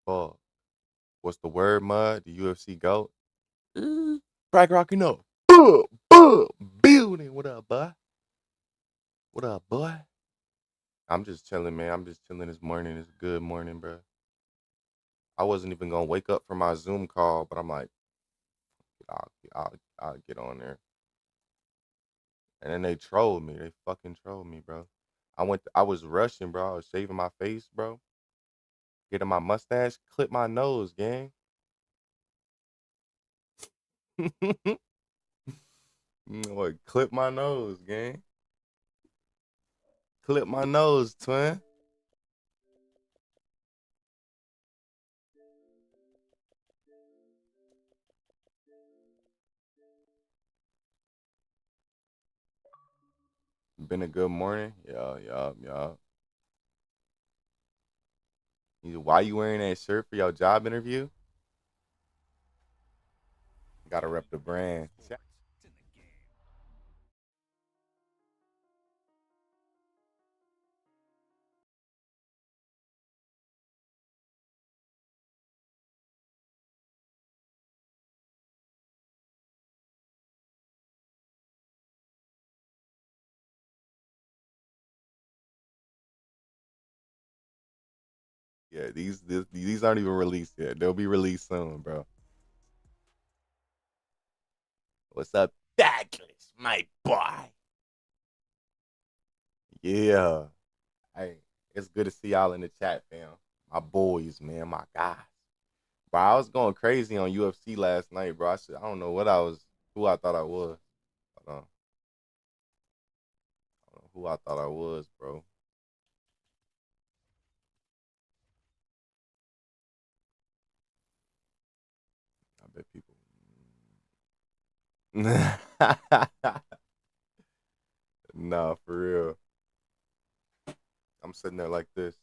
fuck. What's the word, mud? The UFC GOAT? Crack rocking up. Building. What up, boy? What up, boy? I'm just chilling, man. I'm just chilling this morning. It's a good morning, bro. I wasn't even gonna wake up for my Zoom call, but I'm like, I'll get on there. And then they trolled me. They fucking trolled me, bro. I was rushing, bro. I was shaving my face, bro. Getting my mustache, clip my nose, gang. What? Clip my nose, gang. Clip my nose, twin. Been a good morning. Yeah. Why you wearing that shirt for your job interview? Gotta rep the brand. Yeah, these aren't even released yet. They'll be released soon, bro. What's up, Douglas, my boy? Yeah. Hey, it's good to see y'all in the chat, fam. My boys, man, my guys. Bro, I was going crazy on UFC last night, bro. I don't know who I thought I was. Hold on. I don't know who I thought I was, bro. I bet people. Nah, for real. I'm sitting there like this.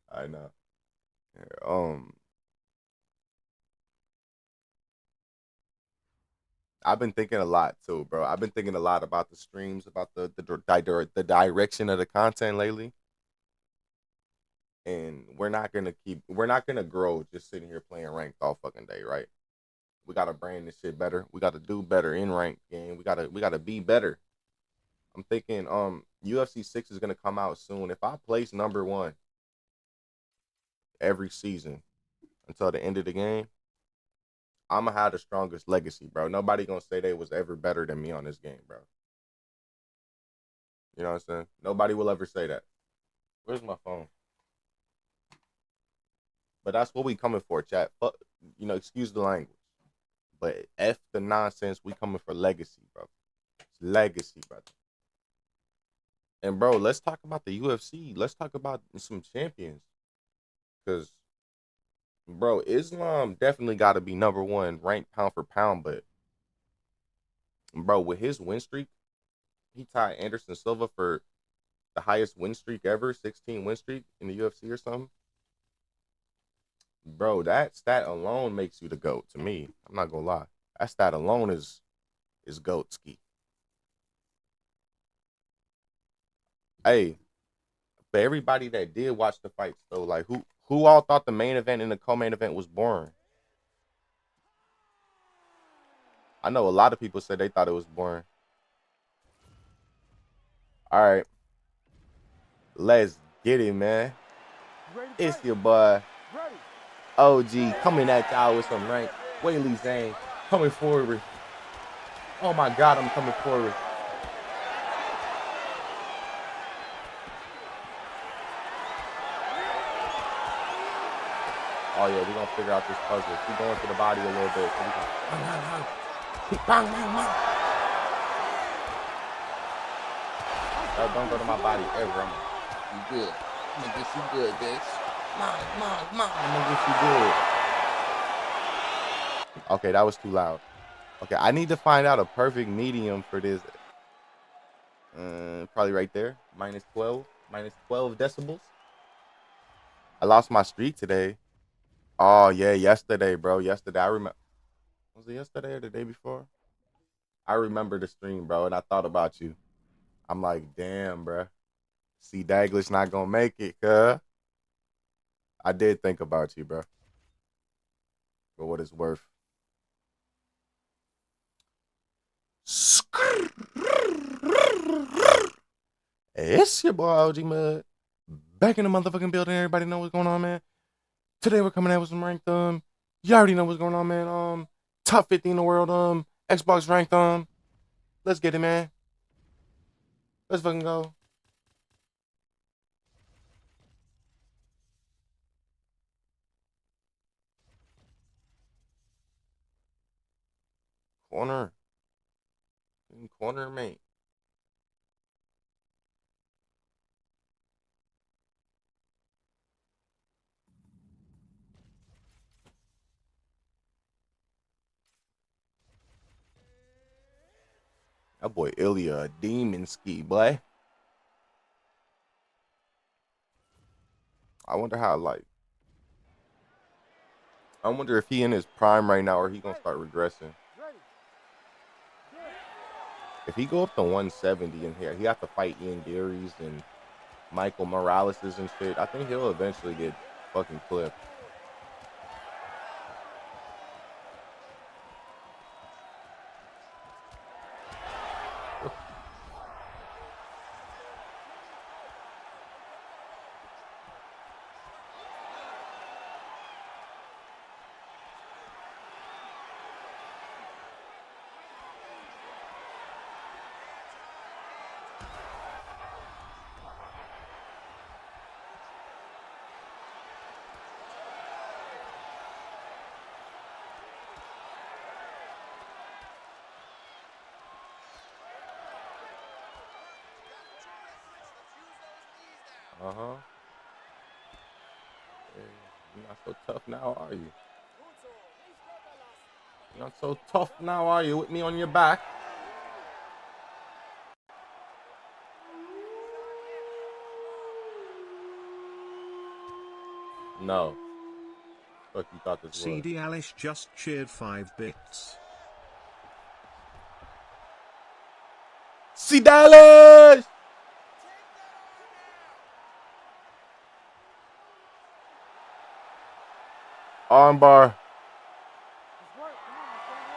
I know. Yeah, I've been thinking a lot too, bro. I've been thinking a lot about the streams, about the direction of the content lately, and we're not gonna grow just sitting here playing ranked all fucking day, right? We gotta brand this shit better. We gotta do better in ranked game. We gotta be better. I'm thinking UFC 6 is gonna come out soon. If I place number one every season until the end of the game, I'm gonna have the strongest legacy, bro. Nobody gonna say they was ever better than me on this game, bro. You know what I'm saying? Nobody will ever say that. Where's my phone? But that's what we coming for, chat. Fuck, excuse the language. But F the nonsense, we coming for legacy, bro. It's legacy, brother. And bro, let's talk about the UFC. Let's talk about some champions. Cause bro, Islam definitely gotta be number one ranked pound for pound, but bro, with his win streak, he tied Anderson Silva for the highest win streak ever, 16 win streak in the UFC or something. Bro, that stat alone makes you the GOAT to me. I'm not gonna lie. That stat alone is GOAT ski. Hey, but everybody that did watch the fights though, like who all thought the main event and the co-main event was boring? I know a lot of people said they thought it was boring. All right, let's get it, man. It's your boy OG coming at y'all with some rank. Whaley Zane coming forward. Oh my God, I'm coming forward. Oh yeah, we're gonna figure out this puzzle. Keep going to the body a little bit. Bang, bang, bang. Don't go to my body ever. You good. I'm gonna get you good, bitch. Mom. I'm gonna get you good. Okay, that was too loud. Okay, I need to find out a perfect medium for this. Probably right there. Minus 12. Minus 12 decibels. I lost my streak today. Oh yeah, yesterday, bro. Yesterday, I remember. Was it yesterday or the day before? I remember the stream, bro, and I thought about you. I'm like, damn, bro. See, Daglish not gonna make it, cuz. I did think about you, bro. For what it's worth. It's your boy OG Mud. Back in the motherfucking building. Everybody know what's going on, man. Today we're coming out with some ranked You already know what's going on, man. Top 50 in the world, Xbox ranked Let's get it, man. Let's fucking go. Corner. Corner, mate. That boy Ilya a demon ski, boy. I wonder how, like, I wonder if he in his prime right now or he gonna start regressing. If he go up to 170 in here, he have to fight Ian Gary's and Michael Morales's and shit. I think he'll eventually get fucking clipped. Uh-huh. Yeah, you're not so tough now, are you? You're not so tough now, are you? With me on your back. No. Fuck you thought this was. CD Alice just cheered 5 bits. See Dallas! Armbar.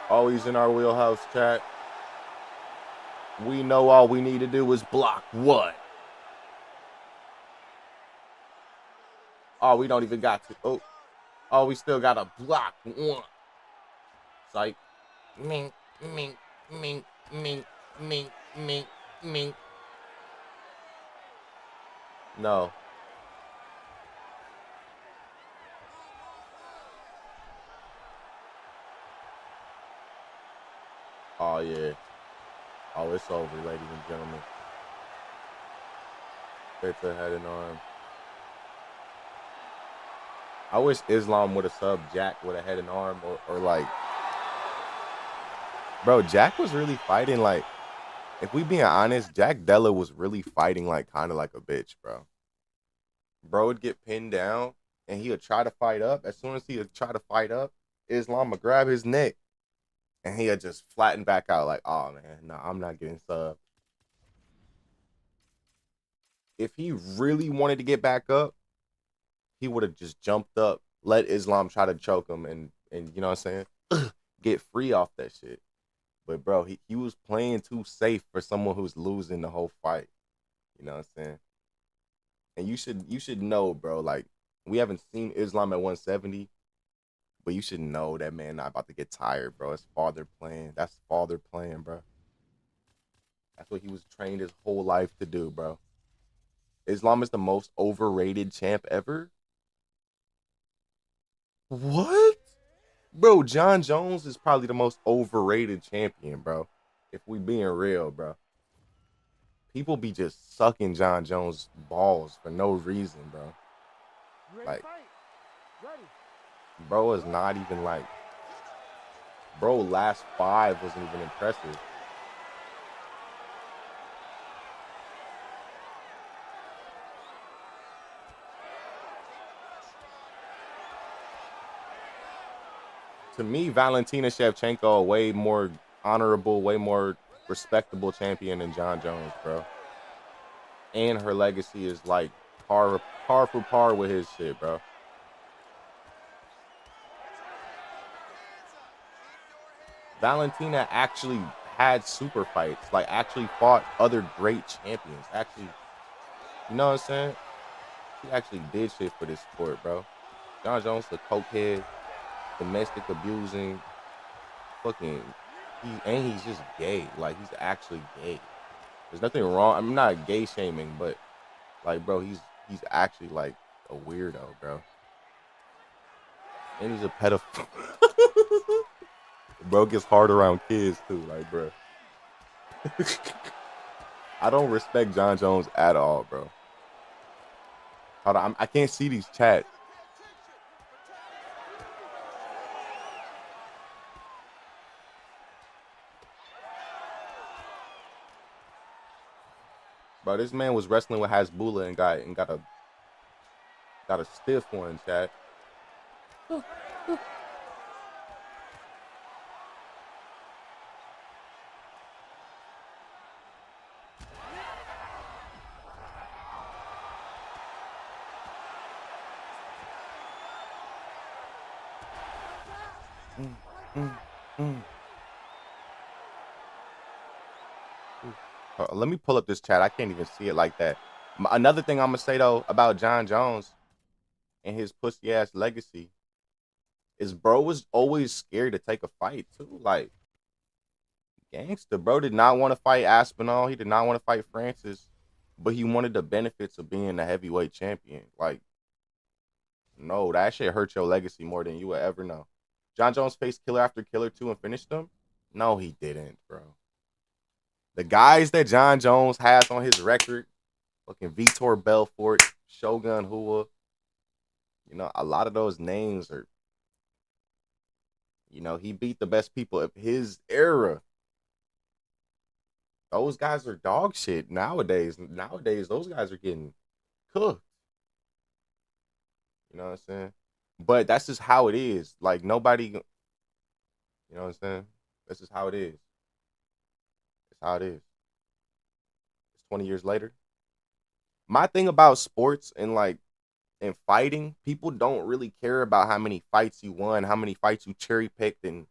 Always in our wheelhouse, chat. We know all we need to do is block what? Oh, we don't even got to. Oh, we still got to block one. Psych. Mink, mink, mink, mink, mink, mink, mink. No. Oh, yeah. Oh, it's over, ladies and gentlemen. It's a head and arm. I wish Islam would have subbed Jack with a head and arm or like. Bro, Jack was really fighting like. If we being honest, Jack Della was really fighting like kind of like a bitch, bro. Bro would get pinned down and he would try to fight up. As soon as he would try to fight up, Islam would grab his neck and he would just flatten back out like, oh man, no, I'm not getting subbed. If he really wanted to get back up, he would have just jumped up, let Islam try to choke him and you know what I'm saying? Get free off that shit. But bro, he was playing too safe for someone who's losing the whole fight. You know what I'm saying? And you should know, bro, like we haven't seen Islam at 170, but you should know that man not about to get tired, bro. It's father playing. That's father playing, bro. That's what he was trained his whole life to do, bro. Islam is the most overrated champ ever. What? Bro, John Jones is probably the most overrated champion, bro. If we being real, bro. People be just sucking John Jones balls for no reason, bro. Like, bro is not even like, bro, last 5 wasn't even impressive. To me, Valentina Shevchenko a way more honorable, way more respectable champion than John Jones, bro. and her legacy is like par for par with his shit, bro. Valentina actually had super fights, like actually fought other great champions. Actually, you know what I'm saying? She actually did shit for this sport, bro. John Jones, the cokehead, domestic abusing, fucking, he's just gay. Like he's actually gay. There's nothing wrong. I'm not gay shaming, but like, bro, he's actually like a weirdo, bro. And he's a pedophile. Bro gets hard around kids too, like, bro. I don't respect John Jones at all, bro. Hold on, I can't see these chats. Bro, this man was wrestling with Hasbulla and got a stiff one, chat. Mm, mm, mm. Let me pull up this chat. I can't even see it like that. Another thing I'm gonna say though about John Jones and his pussy ass legacy is bro was always scared to take a fight too. Like gangster, bro did not want to fight Aspinall. He did not want to fight Francis, but he wanted the benefits of being the heavyweight champion. Like, no, that shit hurt your legacy more than you would ever know. John Jones faced killer after killer too and finished them? No, he didn't, bro. The guys that John Jones has on his record, fucking Vitor Belfort, Shogun Hua, you know, a lot of those names are, you know, he beat the best people of his era. Those guys are dog shit nowadays. Nowadays, those guys are getting cooked. You know what I'm saying? But that's just how it is. Like, nobody, you know what I'm saying? That's just how it is. That's how it is. It's 20 years later. My thing about sports and like, and fighting, people don't really care about how many fights you won, how many fights you cherry picked. And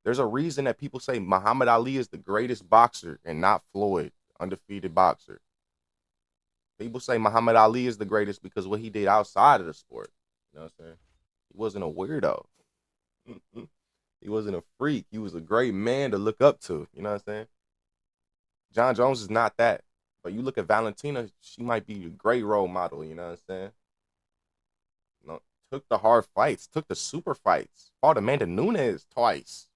there's a reason that people say Muhammad Ali is the greatest boxer and not Floyd, undefeated boxer. People say Muhammad Ali is the greatest because what he did outside of the sport. You know what I'm saying? He wasn't a weirdo. He wasn't a freak. He was a great man to look up to. You know what I'm saying? John Jones is not that. But you look at Valentina, she might be a great role model. You know what I'm saying? You know, took the hard fights, took the super fights, fought Amanda Nunes twice.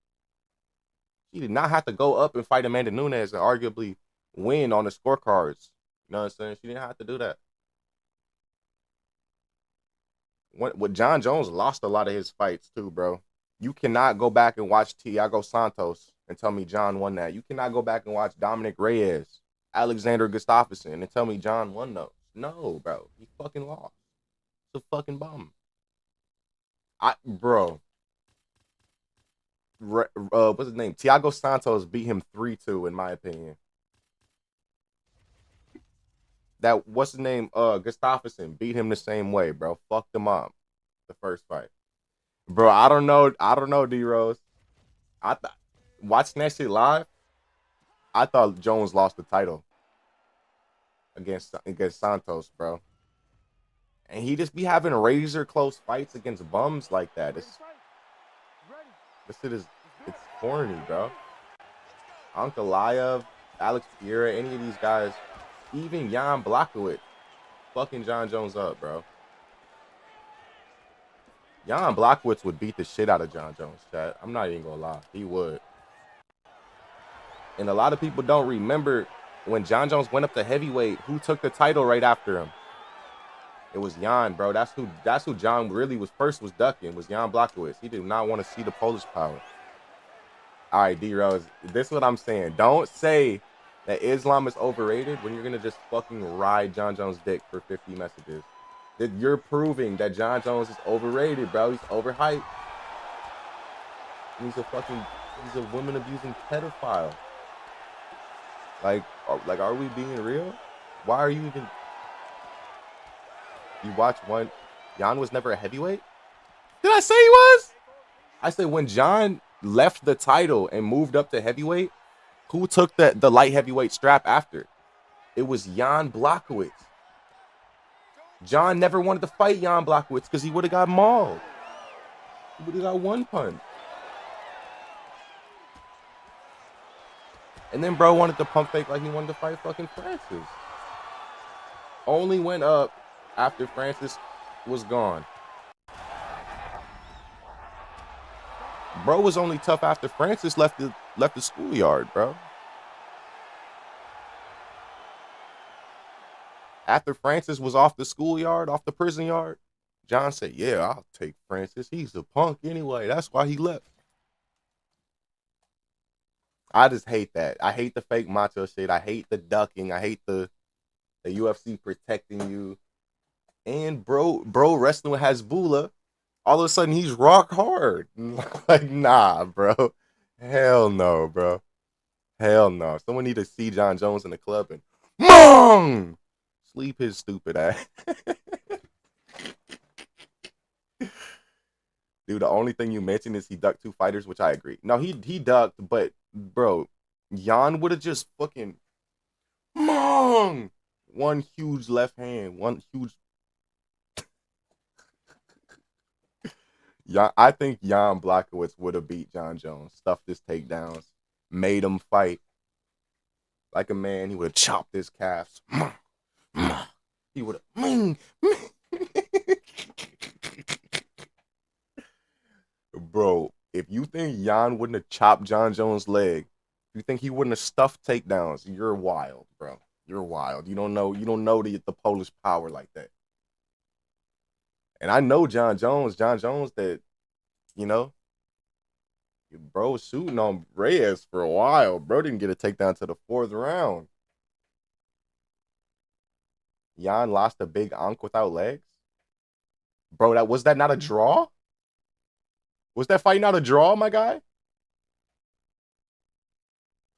She did not have to go up and fight Amanda Nunes and arguably win on the scorecards. You know what I'm saying? She didn't have to do that. What John Jones lost a lot of his fights too, bro. You cannot go back and watch Thiago Santos and tell me John won that. You cannot go back and watch Dominic Reyes, Alexander Gustafsson, and tell me John won those. No, bro. He fucking lost. It's a fucking bum. Bro. What's his name? Thiago Santos beat him 3-2, in my opinion. That what's his name? Gustafsson beat him the same way, bro. Fucked him up the first fight. Bro, I don't know, D Rose. I thought watching that shit live, I thought Jones lost the title against Santos, bro. And he just be having razor close fights against bums like that. This shit is it's corny, bro. Ankalaev, Alex Pereira, any of these guys, even Jan Blachowicz, fucking John Jones up, bro. Jan Blachowicz would beat the shit out of John Jones, chat. I'm not even gonna lie. He would. And a lot of people don't remember when John Jones went up to heavyweight, who took the title right after him? It was Jan, bro. That's who John really was ducking, was Jan Blachowicz. He did not want to see the Polish power. All right, D-Rose, this is what I'm saying. Don't say that Islam is overrated when you're going to just fucking ride John Jones' dick for 50 messages. That you're proving that John Jones is overrated, bro. He's overhyped. And he's a woman abusing pedophile. Like, are we being real? Why are you even? You watch one. Jan was never a heavyweight. Did I say he was? I said when John left the title and moved up to heavyweight, who took the light heavyweight strap after? It was Jan Blachowicz. John never wanted to fight Jan Blachowicz because he would have got mauled. He would have got one punch. And then bro wanted to pump fake like he wanted to fight fucking Francis. Only went up after Francis was gone. Bro was only tough after Francis left the schoolyard, bro. After Francis was off the schoolyard, off the prison yard, John said, yeah, I'll take Francis. He's a punk anyway. That's why he left. I just hate that. I hate the fake macho shit. I hate the ducking. I hate the UFC protecting you. And bro wrestling with Hasbulla, all of a sudden he's rock hard. Like, nah, bro. Hell no, bro. Hell no. Someone need to see John Jones in the club and Mong! Sleep his stupid ass. Dude, the only thing you mentioned is he ducked 2 fighters, which I agree. No, he ducked, but bro, Jan would have just fucking Mong! One huge left hand, one huge. Yeah, I think Jan Blachowicz would have beat John Jones, stuffed his takedowns, made him fight like a man. He would have chopped his calves. He would have. Bro, if you think Jan wouldn't have chopped John Jones' leg, you think he wouldn't have stuffed takedowns, you're wild, bro. You're wild. You don't know the Polish power like that. And I know John Jones that, you know, bro was shooting on Reyes for a while. Bro didn't get a takedown to the 4th round. Jan lost a big Ankh without legs. Bro, was that not a draw? Was that fight not a draw, my guy?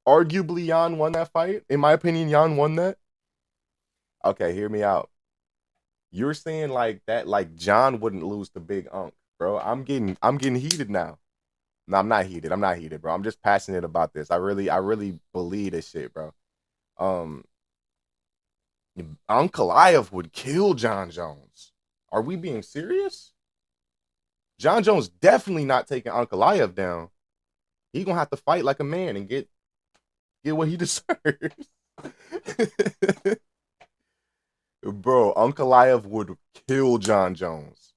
Arguably, Jan won that fight. In my opinion, Jan won that. Okay, hear me out. You're saying like that, like John wouldn't lose to Big Unk, bro. I'm getting heated now. No, I'm not heated. I'm not heated, bro. I'm just passionate about this. I really believe this shit, bro. Ankalaev would kill John Jones. Are we being serious? John Jones definitely not taking Ankalaev down. He gonna have to fight like a man and get what he deserves. Bro, Ankalaev would kill John Jones.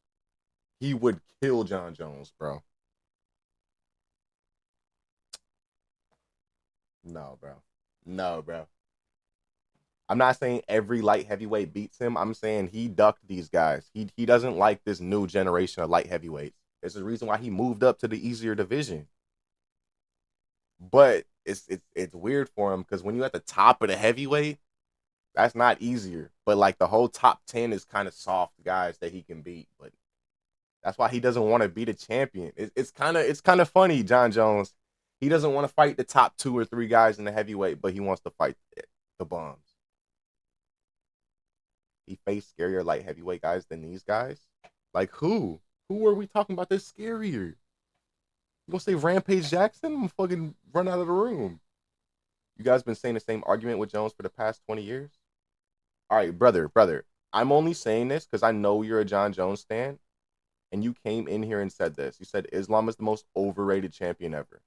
He would kill John Jones, bro. No, bro. No, bro. I'm not saying every light heavyweight beats him. I'm saying he ducked these guys. He doesn't like this new generation of light heavyweights. It's the reason why he moved up to the easier division. But it's weird for him because when you're at the top of the heavyweight, that's not easier. But like the whole top 10 is kind of soft guys that he can beat. But that's why he doesn't want to be the champion. It's kind of funny, John Jones. He doesn't want to fight the top 2 or 3 guys in the heavyweight, but he wants to fight the bombs. He faced scarier light heavyweight guys than these guys. Like who? Who are we talking about that's scarier? You gonna say Rampage Jackson? I'm fucking run out of the room. You guys been saying the same argument with Jones for the past 20 years? All right, brother. I'm only saying this because I know you're a John Jones stan, and you came in here and said this. You said Islam is the most overrated champion ever.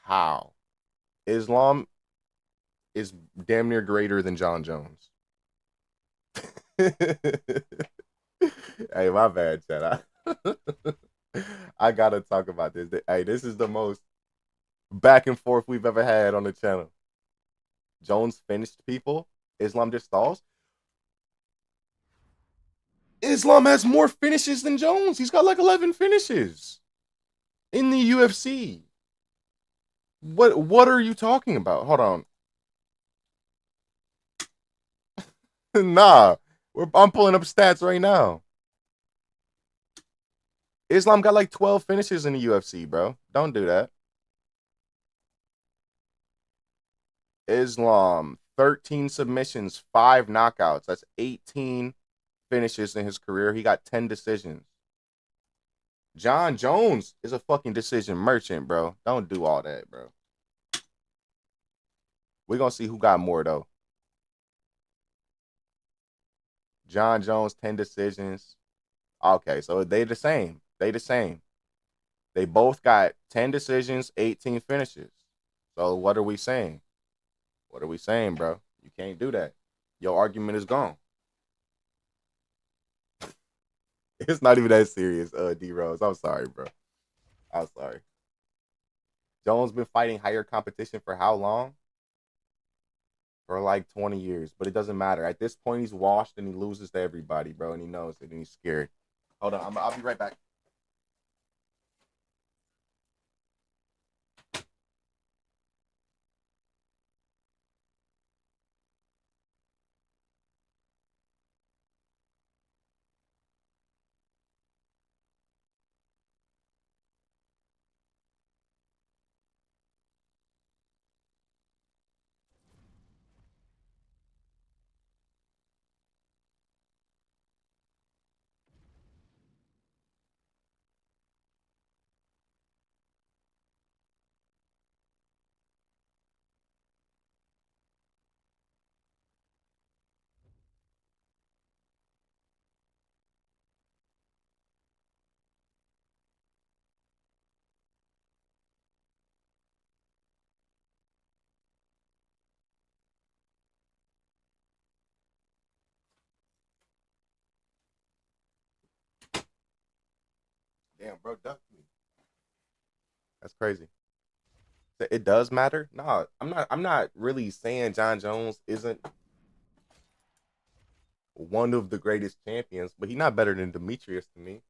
How? Islam is damn near greater than John Jones. Hey, my bad, Chad. I gotta talk about this. Hey, this is the most back and forth we've ever had on the channel. Jones finished people. Islam just stalls. Islam has more finishes than Jones. He's got like 11 finishes in the UFC. What are you talking about? Hold on. Nah, I'm pulling up stats right now. Islam got like 12 finishes in the UFC, bro. Don't do that. Islam 13 submissions, 5 knockouts. That's 18 finishes in his career. He got 10 decisions. John Jones is a fucking decision merchant, bro. Don't do all that, bro. We're going to see who got more, though. John Jones, 10 decisions. Okay, so they the same. They the same. They both got 10 decisions, 18 finishes. So what are we saying? What are we saying, bro? You can't do that. Your argument is gone. It's not even that serious, D Rose. I'm sorry, bro. I'm sorry. Jones been fighting higher competition for how long? For like 20 years, but it doesn't matter. At this point, he's washed and he loses to everybody, bro, and he knows it and he's scared. Hold on, I'll be right back. Damn, bro, duck me. That's crazy. It does matter. No, I'm not really saying John Jones isn't one of the greatest champions, but he's not better than Demetrius to me.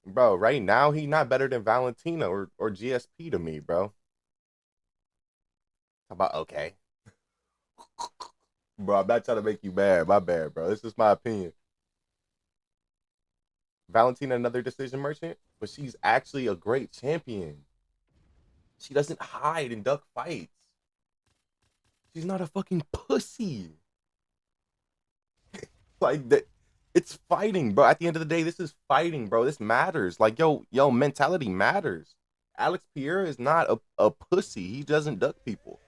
Bro, right now he's not better than Valentina or GSP to me, bro. How about okay? Bro, I'm not trying to make you mad. My bad, bro. This is my opinion. Valentina, another decision merchant, but she's actually a great champion. She doesn't hide and duck fights. She's not a fucking pussy. Like that, it's fighting, bro. At the end of the day, this is fighting, bro. This matters. Like, yo, mentality matters. Alex Pierre is not a pussy. He doesn't duck people.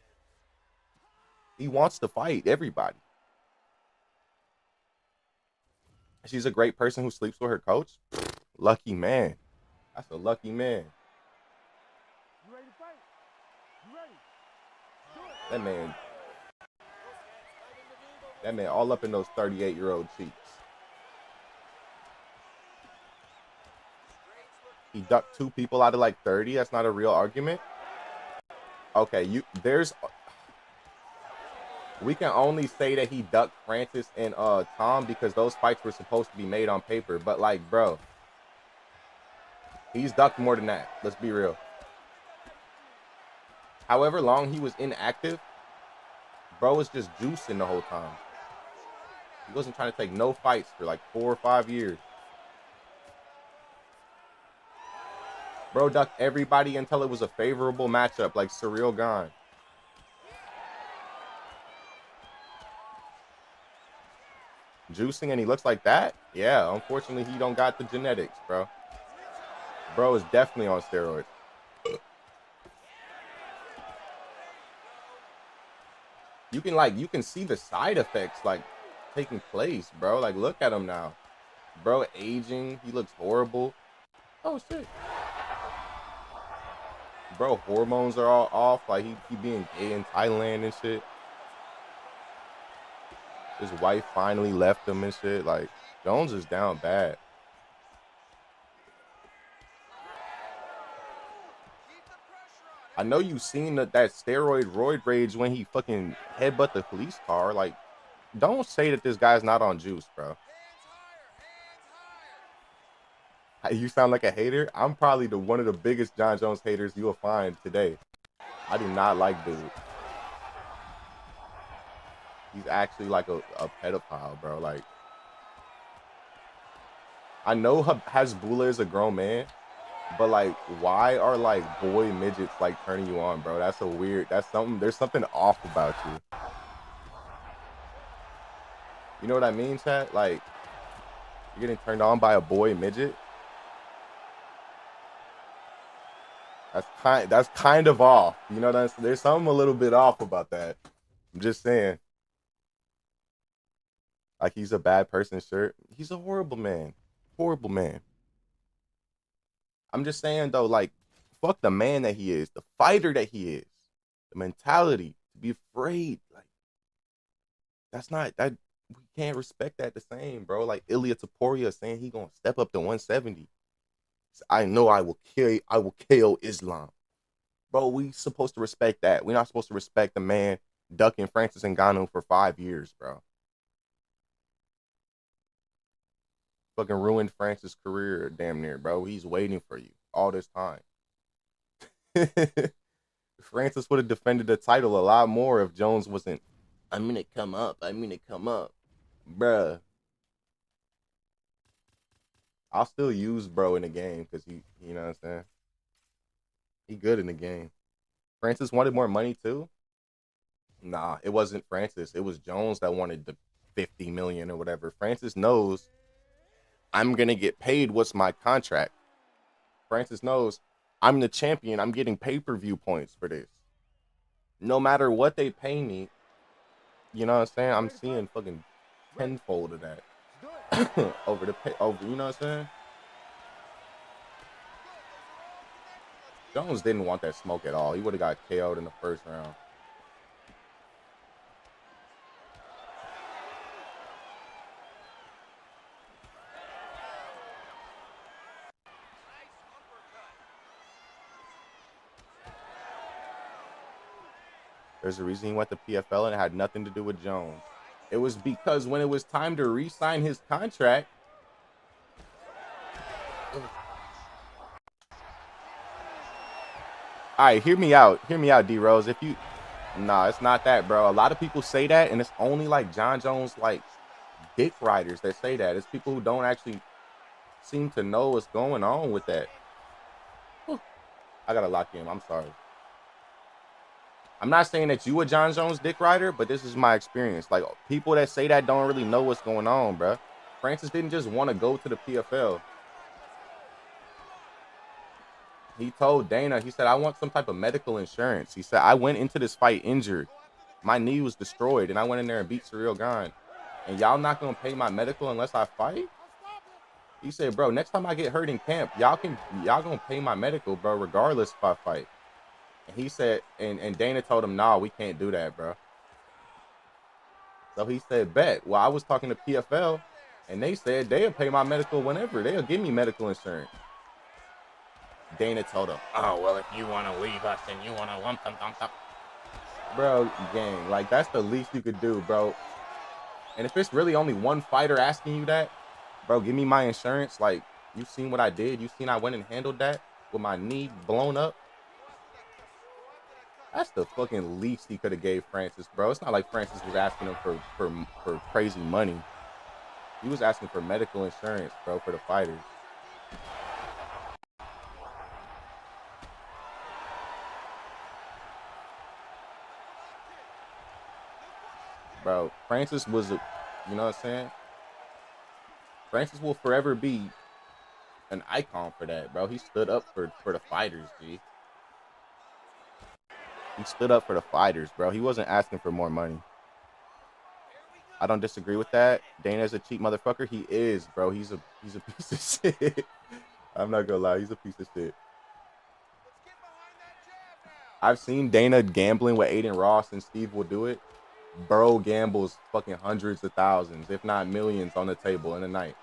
He wants to fight everybody. She's a great person who sleeps with her coach. Lucky man. That's a lucky man. You ready to fight? You ready? That man all up in those 38-year-old cheeks. He ducked 2 people out of like 30. That's not a real argument. Okay, we can only say that he ducked Francis and Tom because those fights were supposed to be made on paper. But like, bro, he's ducked more than that. Let's be real. However long he was inactive, bro was just juicing the whole time. He wasn't trying to take no fights for like 4 or 5 years. Bro ducked everybody until it was a favorable matchup, like Surreal Gone. Juicing and he looks like that? Yeah, unfortunately he don't got the genetics, bro. Bro is definitely on steroids. You can see the side effects like taking place, bro. Like, look at him now. Bro aging, he looks horrible. Oh shit. Bro, hormones are all off. Like he being gay in Thailand and shit. His wife finally left him and shit. Like, Jones is down bad. I know you seen that steroid roid rage when he fucking headbutt the police car. Like, don't say that this guy's not on juice, bro. You sound like a hater. I'm probably one of the biggest John Jones haters you'll find today. I do not like dude. He's actually like a pedophile, bro. Like, I know Hasbulla is a grown man, But like, why are like boy midgets like turning you on, bro? That's a weird. That's something. There's something off about you. You know what I mean, chat? Like, you're getting turned on by a boy midget. That's kind of off. You know, there's something a little bit off about that. I'm just saying. Like he's a bad person, sure. He's a horrible man. Horrible man. I'm just saying though, like, fuck the man that he is, the fighter that he is, the mentality to be afraid. Like, that's not that we can't respect that the same, bro. Like Ilya Taporia saying he gonna step up to 170. I know I will KO Islam. Bro, we supposed to respect that. We're not supposed to respect the man ducking Francis Ngannou for 5 years, bro. Fucking ruined Francis' career damn near, bro. He's waiting for you all this time. Francis would have defended the title a lot more if Jones wasn't, I'm gonna come up. I'm gonna come up. Bruh. I'll still use bro in the game because you know what I'm saying? He good in the game. Francis wanted more money too? Nah, it wasn't Francis. It was Jones that wanted the 50 million or whatever. Francis knows I'm gonna get paid. What's my contract? Francis knows I'm the champion. I'm getting pay-per-view points for this. No matter what they pay me, you know what I'm saying? I'm seeing fucking tenfold of that over the pay over. You know what I'm saying? Jones didn't want that smoke at all. He would have got KO'd in the first round. There's a reason he went to PFL and it had nothing to do with Jones. It was because when it was time to re-sign his contract, all right, hear me out, D Rose. If you, nah, it's not that, bro. A lot of people say that, and it's only like John Jones, like dick riders that say that. It's people who don't actually seem to know what's going on with that. Whew. I gotta lock in. I'm sorry. I'm not saying that you a John Jones dick rider, but this is my experience. Like people that say that don't really know what's going on, bro. Francis didn't just want to go to the PFL. He told Dana, he said, I want some type of medical insurance. He said, I went into this fight injured. My knee was destroyed, and I went in there and beat Ciryl Gane. And y'all not going to pay my medical unless I fight? He said, bro, next time I get hurt in camp, y'all going to pay my medical, bro, regardless if I fight. And he said, and Dana told him, nah, we can't do that, bro. So he said, bet. Well, I was talking to PFL, and they said they'll pay my medical whenever. They'll give me medical insurance. Dana told him, oh, well, if you want to leave us and you want to bro, gang, like, that's the least you could do, bro. And if it's really only one fighter asking you that, bro, give me my insurance. Like, you seen what I did. You seen I went and handled that with my knee blown up. That's the fucking least he could have gave Francis, bro. It's not like Francis was asking him for crazy money. He was asking for medical insurance, bro, for the fighters. Bro, Francis was a, you know what I'm saying? Francis will forever be an icon for that, bro. He stood up for the fighters, G. He stood up for the fighters, bro. He wasn't asking for more money. I don't disagree with that. Dana's a cheap motherfucker. He is, bro. He's a piece of shit. I'm not gonna lie, he's a piece of shit. I've seen Dana gambling with Aiden Ross, and Steve will do it. Bro gambles fucking hundreds of thousands, if not millions, on the table in a night.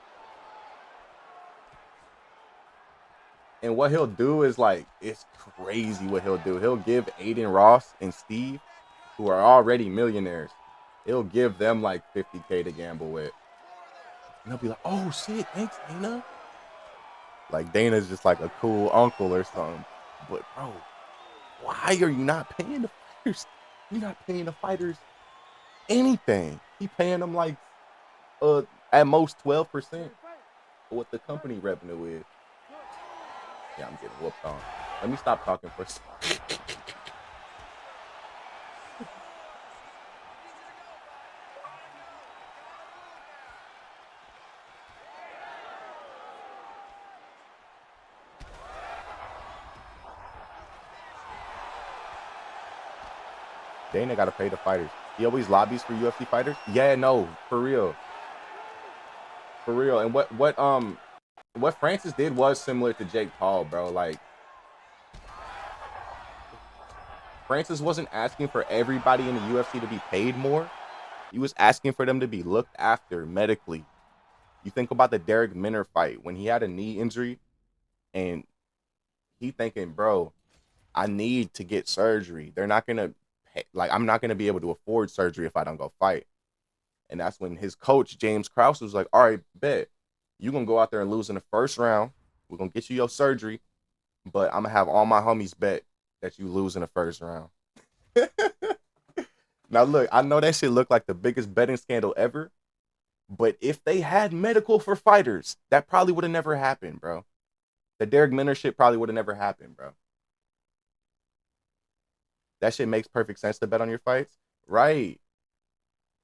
And what he'll do is, like, it's crazy what he'll do. He'll give Aiden Ross and Steve, who are already millionaires, he'll give them like 50K to gamble with. And he'll be like, oh shit, thanks, Dana. Like, Dana's just like a cool uncle or something. But bro, why are you not paying the fighters? You're not paying the fighters anything. He paying them like at most 12% of what the company revenue is. Yeah, I'm getting whooped on. Let me stop talking for a second. Dana got to pay the fighters. He always lobbies for UFC fighters. Yeah, no, for real. For real. And what Francis did was similar to Jake Paul, bro. Like Francis wasn't asking for everybody in the UFC to be paid more. He was asking for them to be looked after medically. You think about the Derek Minner fight when he had a knee injury and he thinking, bro, I need to get surgery. They're not gonna pay, like I'm not gonna be able to afford surgery if I don't go fight. And that's when his coach, James Krause, was like, all right, bet. You're going to go out there and lose in the first round. We're going to get you your surgery, but I'm going to have all my homies bet that you lose in the first round. Now, look, I know that shit looked like the biggest betting scandal ever, but if they had medical for fighters, that probably would have never happened, bro. The Derek Minner shit probably would have never happened, bro. That shit makes perfect sense to bet on your fights. Right.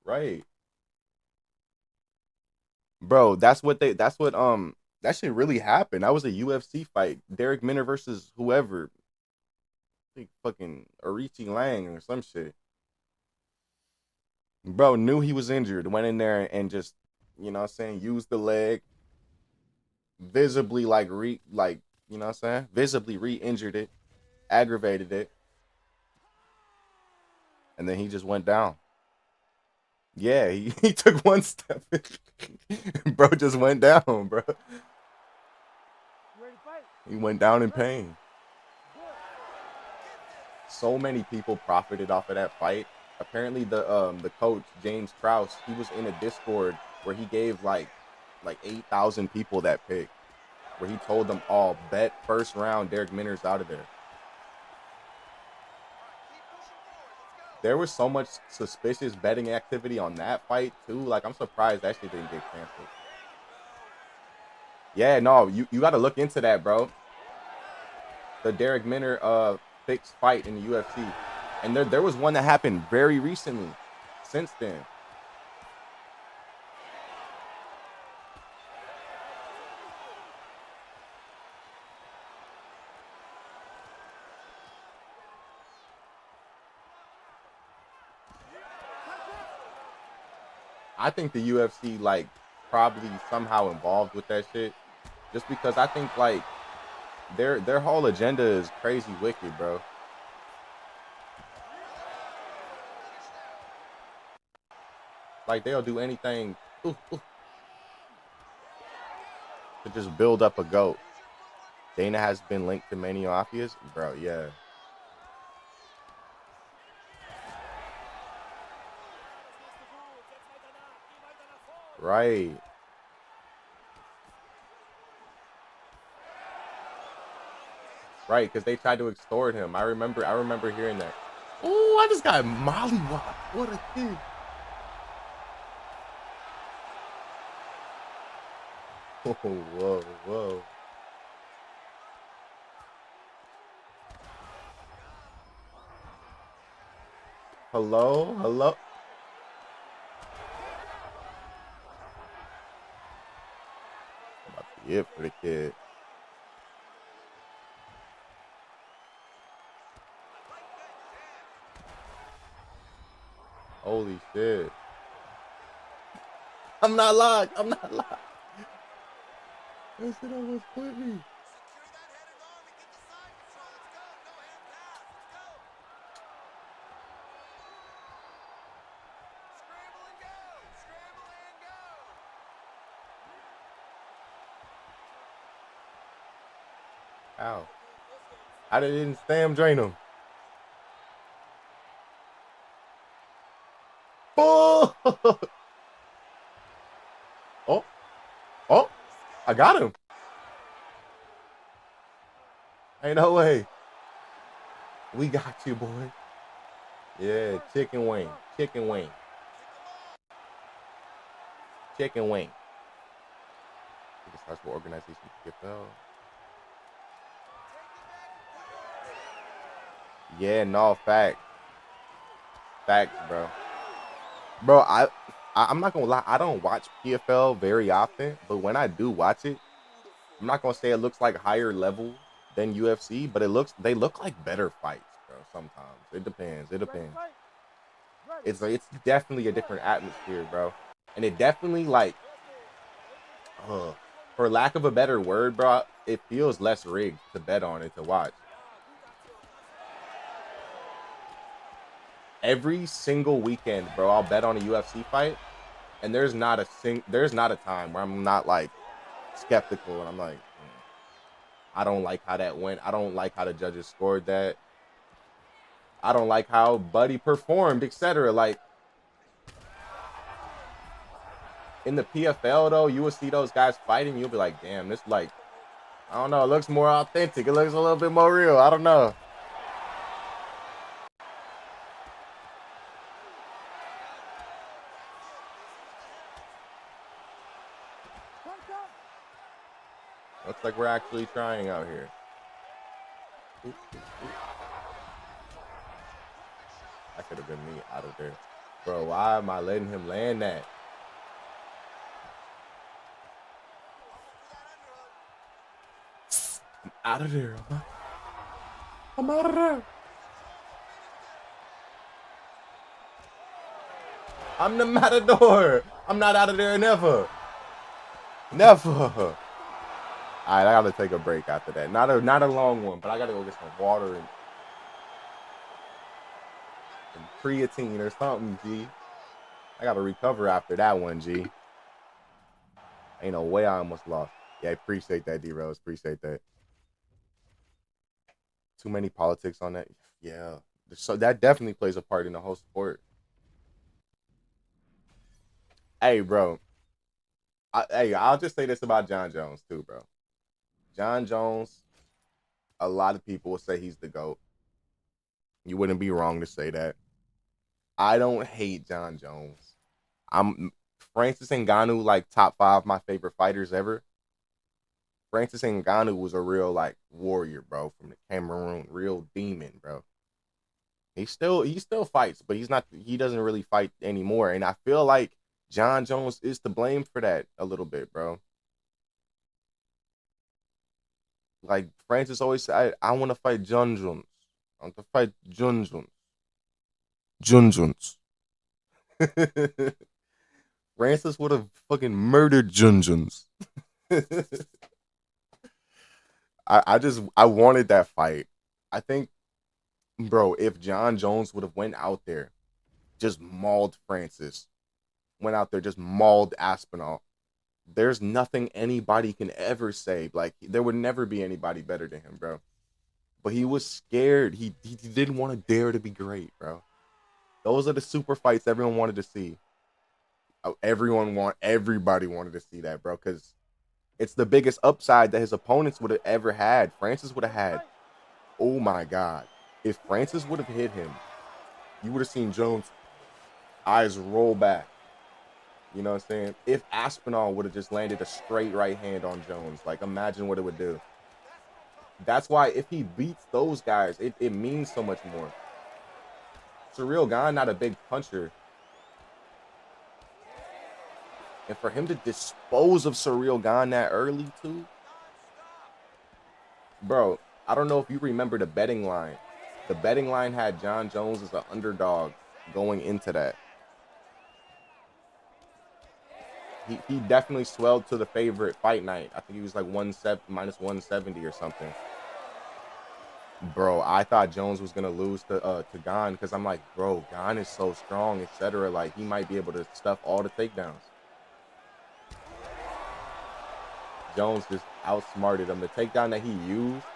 Right. Bro, that shit really happened. That was a UFC fight. Derek Minner versus whoever. I think fucking Arichi Lang or some shit. Bro knew he was injured, went in there and just, you know what I'm saying, used the leg, visibly you know what I'm saying? Visibly re-injured it, aggravated it, and then he just went down. Yeah, he took one step. Bro just went down, bro. He went down in pain. So many people profited off of that fight. Apparently the coach James Krause, he was in a Discord where he gave like 8,000 people that pick, where he told them all bet first round Derek Minner's out of there. There was so much suspicious betting activity on that fight too. Like I'm surprised that shit didn't get canceled. Yeah, no, you got to look into that, bro. The Derek Minner fixed fight in the UFC, and there was one that happened very recently. Since then, I think the UFC like probably somehow involved with that shit, just because I think like their whole agenda is crazy wicked, bro. Like they'll do anything to just build up a goat. Dana has been linked to many mafias, bro. Yeah, right, right. Because they tried to extort him. I remember hearing that. Oh, I just got mollywopped. What a kid. Oh, whoa, whoa. Hello, hello. About to be it for the kid. Holy shit. I'm not locked. I'm not locked. That shit almost put me. Ow. I didn't stam drain him. Oh, oh, oh. I got him. Ain't no way. We got you, boy. Yeah, chicken wing. Chicken wing. Chicken wing. I think it starts with organization PFL. Yeah, no, facts, bro. Bro, I'm not gonna lie. I don't watch PFL very often, but when I do watch it, I'm not gonna say it looks like higher level than UFC, but they look like better fights, bro. Sometimes it depends. It depends. It's definitely a different atmosphere, bro, and it definitely like, uh, for lack of a better word, bro, it feels less rigged to bet on and to watch. Every single weekend, bro, I'll bet on a UFC fight, and there's not a time where I'm not like skeptical and I'm like, I don't like how that went. I don't like how the judges scored that. I don't like how Buddy performed, etc. Like in the PFL though, you will see those guys fighting, you'll be like, damn, this like, I don't know, it looks more authentic. It looks a little bit more real. I don't know. Looks like we're actually trying out here. Oop, oop, oop. That could have been me out of there. Bro, why am I letting him land that? I'm out of there. I'm out of there. I'm the matador. I'm not out of there never. Never. All right, I gotta take a break after that. Not a long one, but I gotta go get some water and creatine or something, G. I gotta recover after that one, G. Ain't no way I almost lost. Yeah, I appreciate that, D-Rose. Appreciate that. Too many politics on that. Yeah. So that definitely plays a part in the whole sport. Hey, bro. I'll just say this about John Jones too, bro. John Jones, a lot of people will say he's the GOAT. You wouldn't be wrong to say that. I don't hate John Jones. I'm Francis Ngannou, like top 5 my favorite fighters ever. Francis Ngannou was a real like warrior, bro, from the Cameroon, real demon, bro. He still fights, but he doesn't really fight anymore. And I feel like John Jones is to blame for that a little bit, bro. Like Francis always said, I want to fight John Jones. I want to fight John Jones. John Jones. Francis would have fucking murdered John Jones. I wanted that fight. I think, bro, if John Jones would have went out there, just mauled Francis, went out there, just mauled Aspinall, there's nothing anybody can ever say. Like, there would never be anybody better than him, bro. But he was scared. He didn't want to dare to be great, bro. Those are the super fights everyone wanted to see. Everybody wanted to see that, bro, because it's the biggest upside that his opponents would have ever had. Francis would have had, oh my God. If Francis would have hit him, you would have seen Jones' eyes roll back. You know what I'm saying? If Aspinall would have just landed a straight right hand on Jones, like imagine what it would do. That's why if he beats those guys, it means so much more. Surreal Gane, not a big puncher. And for him to dispose of Surreal Gane that early too, bro, I don't know if you remember the betting line. The betting line had John Jones as an underdog going into that. He definitely swelled to the favorite fight night. I think he was like minus 170 or something. Bro, I thought Jones was gonna lose to Gane because I'm like, bro, Gane is so strong, etc. Like he might be able to stuff all the takedowns. Jones just outsmarted him. The takedown that he used,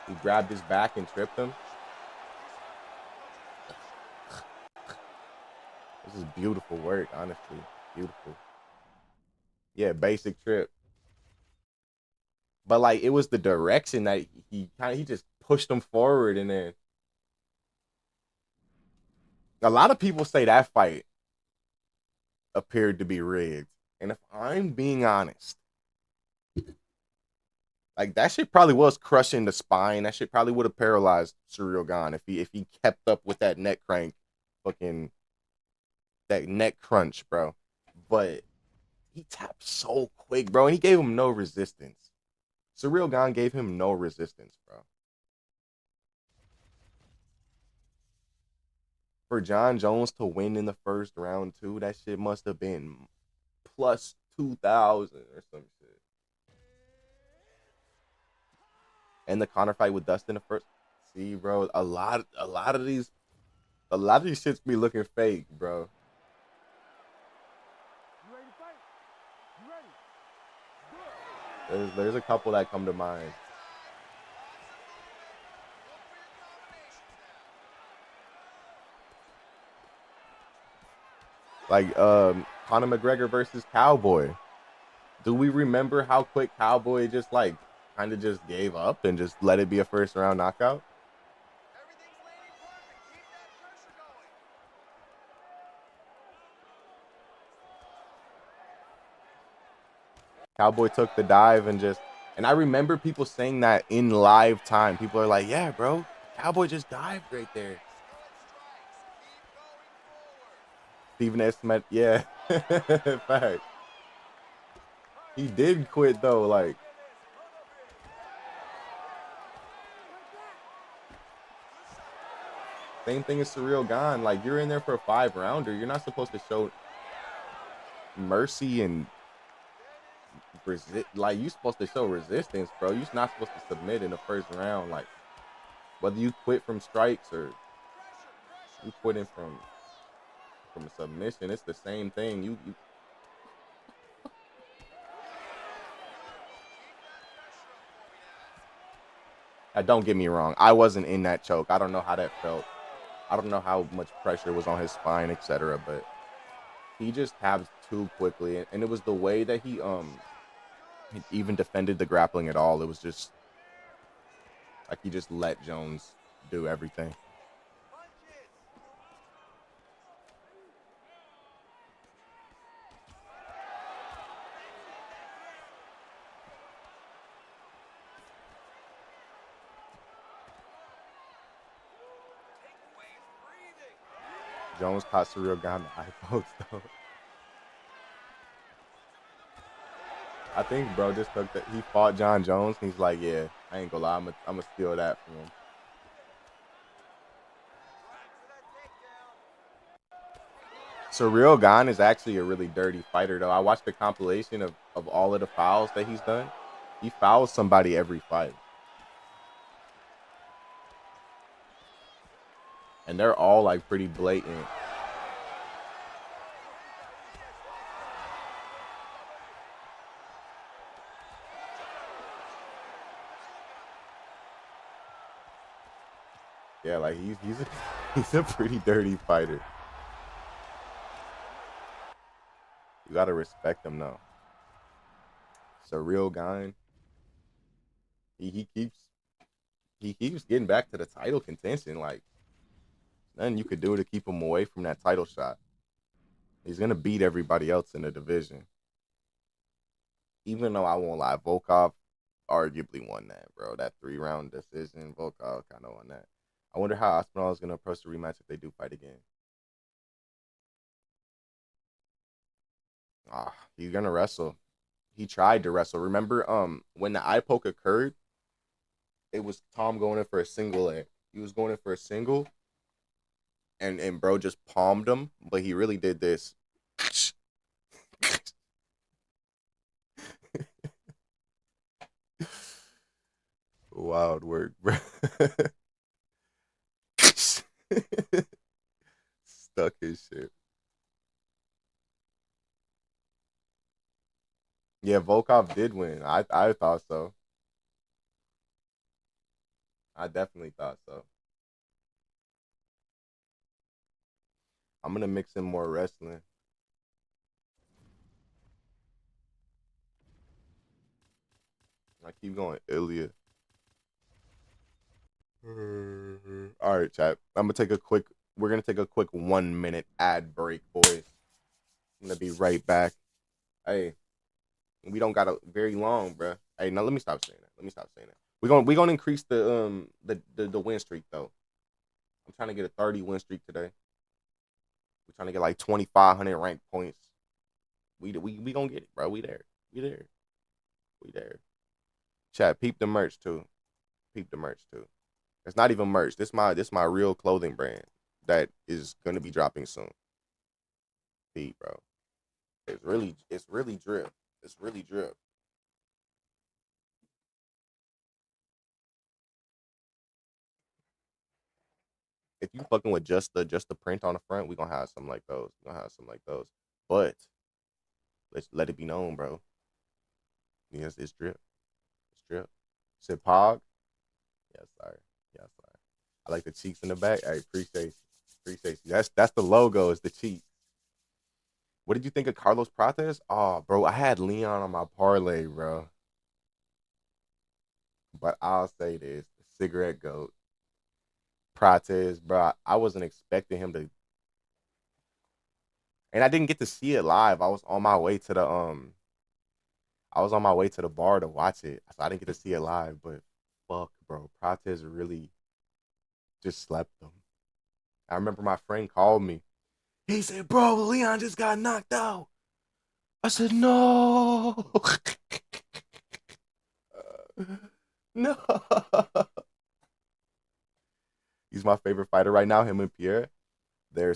he grabbed his back and tripped him. This is beautiful work, honestly. Beautiful. Yeah, basic trip. But like it was the direction that he just pushed him forward, and then a lot of people say that fight appeared to be rigged. And if I'm being honest, Like that shit probably was crushing the spine. That shit probably would have paralyzed Surreal Gone if he kept up with that neck crank, fucking that neck crunch, bro. But he tapped so quick, bro, and he gave him no resistance. Surreal Gone gave him no resistance, bro. For John Jones to win in the first round too, that shit must have been plus 2,000 or some shit. And the Connor fight with Dustin the first. See, bro, a lot of these shits be looking fake, bro. There's a couple that come to mind. Like Conor McGregor versus Cowboy. Do we remember how quick Cowboy just like kind of just gave up and just let it be a first round knockout? Cowboy took the dive and I remember people saying that in live time. People are like, "Yeah, bro, Cowboy just dived right there." Stephen A. Smith, yeah, fact. He did quit though. Like same thing as Surreal Gone. Like you're in there for a 5 rounder. You're not supposed to show mercy and like you're supposed to show resistance, bro. You're not supposed to submit in the first round. Like whether you quit from strikes or you quitting from a submission, it's the same thing. You don't get me wrong. I wasn't in that choke. I don't know how that felt. I don't know how much pressure was on his spine, etc. But he just tapped too quickly, and it was the way that he even defended the grappling at all. It was just like he just let Jones do everything. Jones caught Surreal Gone the high post though. I think bro just took that. He fought John Jones. And he's like, yeah, I ain't gonna lie, I'm gonna steal that from him. Surreal Gone is actually a really dirty fighter though. I watched the compilation of all of the fouls that he's done. He fouls somebody every fight. And they're all like pretty blatant. Yeah, like he's a, he's a pretty dirty fighter. You gotta respect him though. Surreal Gone. He he keeps he keeps getting back to the title contention. Like nothing you could do to keep him away from that title shot. He's gonna beat everybody else in the division. Even though I won't lie, Volkov arguably won that, bro. That 3 round decision, Volkov kind of won that. I wonder how Aspinall is gonna approach the rematch if they do fight again. He's gonna wrestle. He tried to wrestle. Remember, when the eye poke occurred, it was Tom going in for a single leg. He was going in for a single, and bro just palmed him, but he really did this. Wild work, bro. Stuck his shit. Yeah, Volkov did win. I thought so. I definitely thought so. I'm gonna mix in more wrestling. I keep going, Ilya. All right, chat. I'm gonna take a quick. We're gonna take a quick 1 minute ad break, boys. I'm gonna be right back. Hey, we don't got a very long, bro. Hey, now let me stop saying that. Let me stop saying that. We're gonna increase the win streak though. I'm trying to get a 30 win streak today. We're trying to get like 2,500 ranked points. We gonna get it, bro. We there. We there. We there. Chat, peep the merch too. Peep the merch too. It's not even merch. This my real clothing brand that is gonna be dropping soon. Peep, bro. It's really drip. It's really drip. If you fucking with just the print on the front, we gonna have something like those. We gonna have something like those. But let's let it be known, bro. Yes, it's drip. It's drip. Said Pog. Yes, sir. Yes, sir. I like the cheeks in the back. I appreciate you. Appreciate you. That's the logo. Is the cheeks. What did you think of Carlos Prates? Oh, bro, I had Leon on my parlay, bro. But I'll say this: the cigarette goat, Prates, bro. I wasn't expecting him to, and I didn't get to see it live. I was on my way to the bar to watch it, so I didn't get to see it live. But fuck, bro, Prates really just slept them. I remember my friend called me. He said, "Bro, Leon just got knocked out." I said, "No, no." He's my favorite fighter right now. Him and Pierre, they're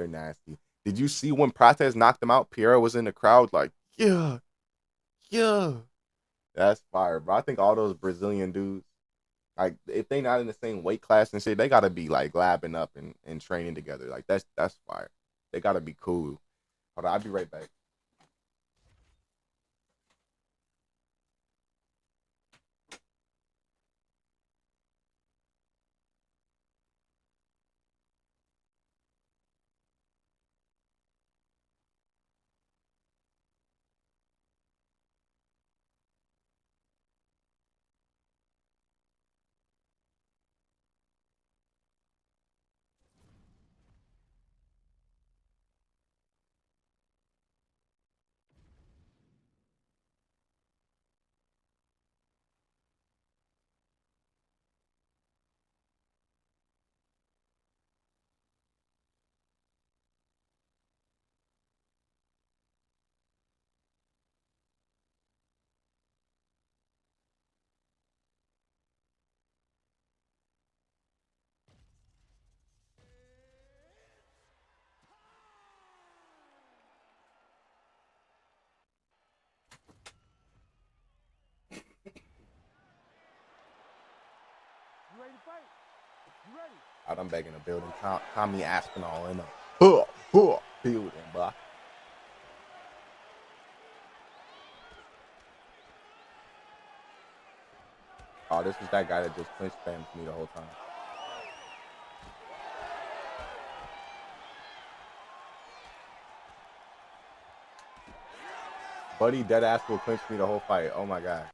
nasty. Did you see when Prates knocked him out? Pierre was in the crowd like, yeah, yeah. That's fire, bro. I think all those Brazilian dudes, like, if they not in the same weight class and shit, they gotta be like labbing up and training together. Like that's fire. They gotta be cool. Hold on, I'll be right back. Out, I'm back in the building. Tommy Aspinall in the building, bro. Oh, this is that guy that just clinch spams me the whole time. Buddy dead ass will clinch me the whole fight. Oh my god.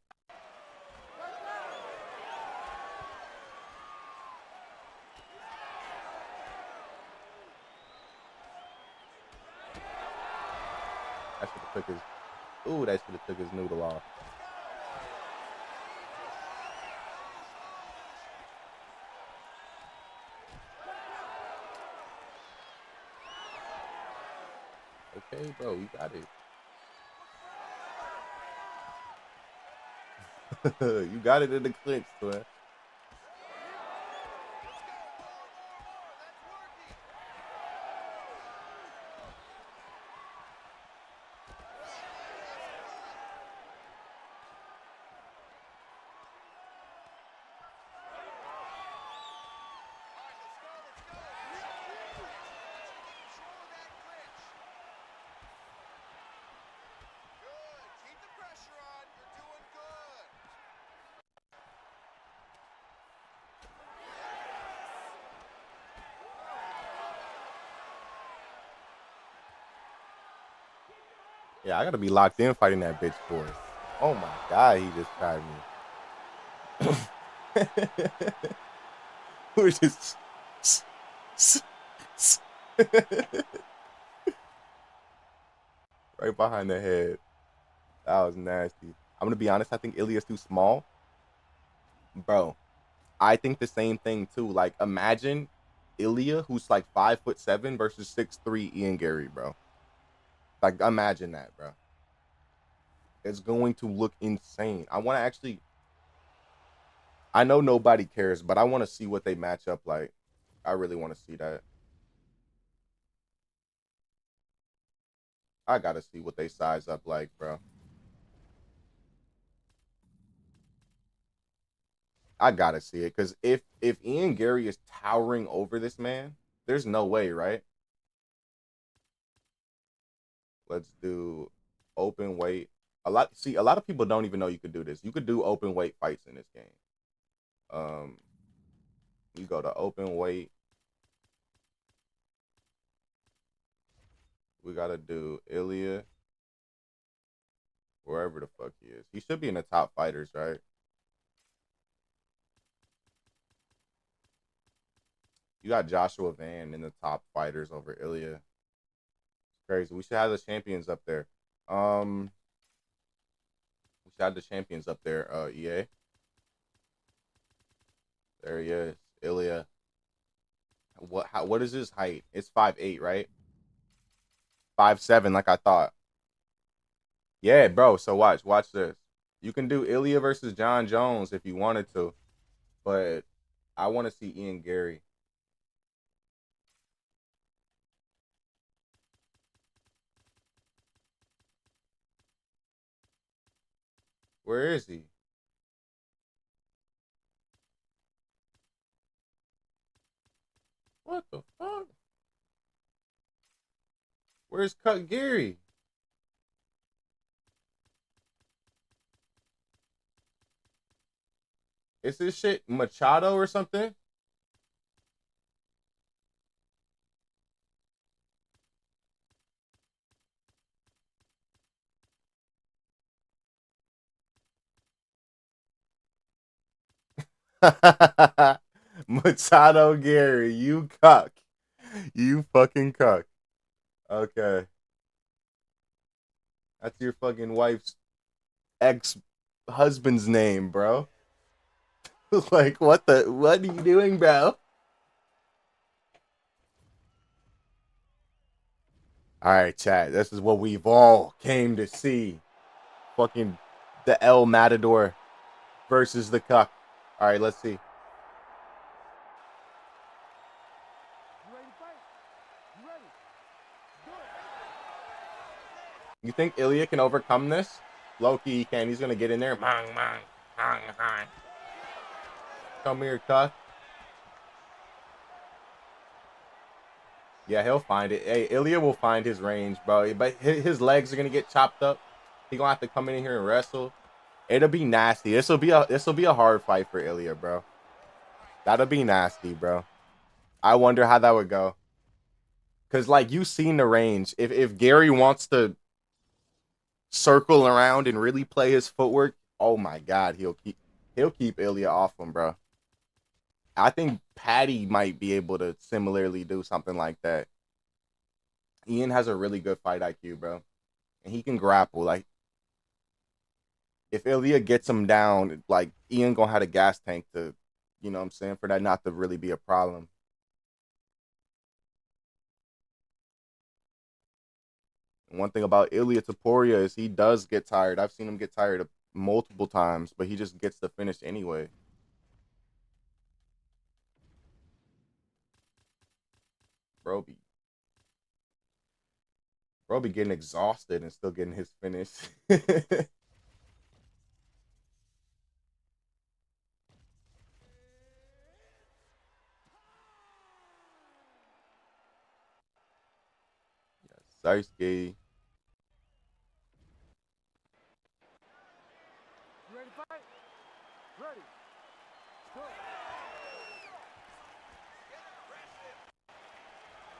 That should have took his. Ooh, that should have took his noodle off. Okay, bro, you got it. You got it in the clinch, man. Yeah, I gotta be locked in fighting that bitch for it. Oh my god, he just tried me. We're just right behind the head. That was nasty. I'm gonna be honest. I think Ilya's too small. Bro, I think the same thing too. Like, imagine Ilya, who's like 5'7" versus 6'3" Ian Gary, bro. Like, imagine that, bro. It's going to look insane. I want to actually. I know nobody cares, but I want to see what they match up like. I really want to see that. I gotta see what they size up like, bro. I gotta see it because if Ian Gary is towering over this man, there's no way, right? Let's do open weight. A lot of people don't even know you could do this. You could do open weight fights in this game. Um, you go to open weight. We gotta do Ilya, wherever the fuck he is. He should be in the top fighters, right? You got Joshua Van in the top fighters over Ilya. Crazy. We should have the champions up there. Um, we should have the champions up there. EA. There he is, Ilya. What is his height? It's 5'8", right? 5'7", like I thought. Yeah, bro. So watch this. You can do Ilya versus John Jones if you wanted to, but I want to see Ian Gary. Where is he? What the fuck? Where's Cut Gary? Is this shit Machado or something? Machado Gary, you cuck. You fucking cuck. Okay. That's your fucking wife's ex husband's name, bro. Like, what are you doing, bro? All right, chat. This is what we've all came to see. Fucking the El Matador versus the Cuck. All right, let's see. You think Ilya can overcome this? Loki, he can. He's gonna get in there. Mang, mang, hang, hang. Come here, Cuck. Yeah, he'll find it. Hey, Ilya will find his range, bro. But his legs are gonna get chopped up. He gonna have to come in here and wrestle. It'll be nasty. This will be a hard fight for Ilya, bro. That'll be nasty, bro. I wonder how that would go. Cause like you seen the range. If Gary wants to circle around and really play his footwork, oh my god, he'll keep Ilya off him, bro. I think Patty might be able to similarly do something like that. Ian has a really good fight IQ, bro, and he can grapple. Like if Ilya gets him down, like Ian gonna have a gas tank to, you know what I'm saying, for that not to really be a problem. And one thing about Ilya Taporia is he does get tired. I've seen him get tired multiple times, but he just gets the finish anyway. Bro be bro be getting exhausted and still getting his finish. Yes, Saisuke.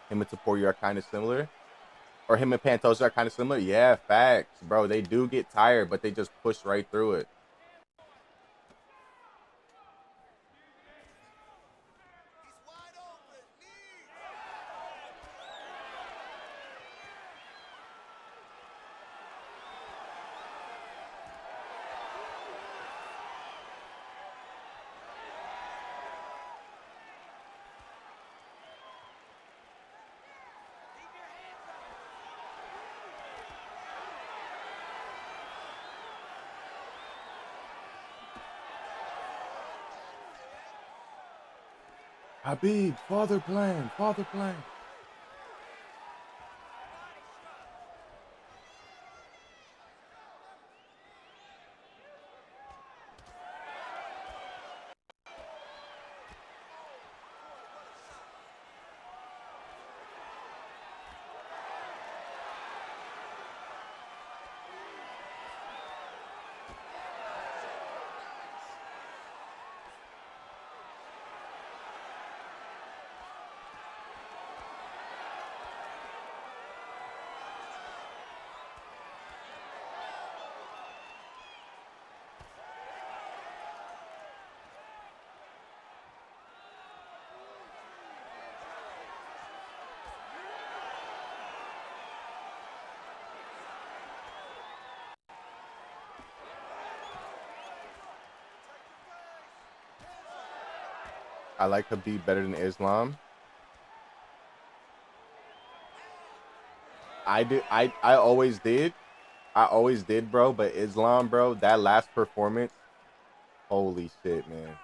Him and Taporia are kind of similar. Or him and Pantoja are kind of similar. Yeah, facts, bro. They do get tired, but they just push right through it. Habib, father plan, father plan. I like Habib better than Islam. I always did. I always did, bro. But Islam, bro, that last performance, holy shit, man.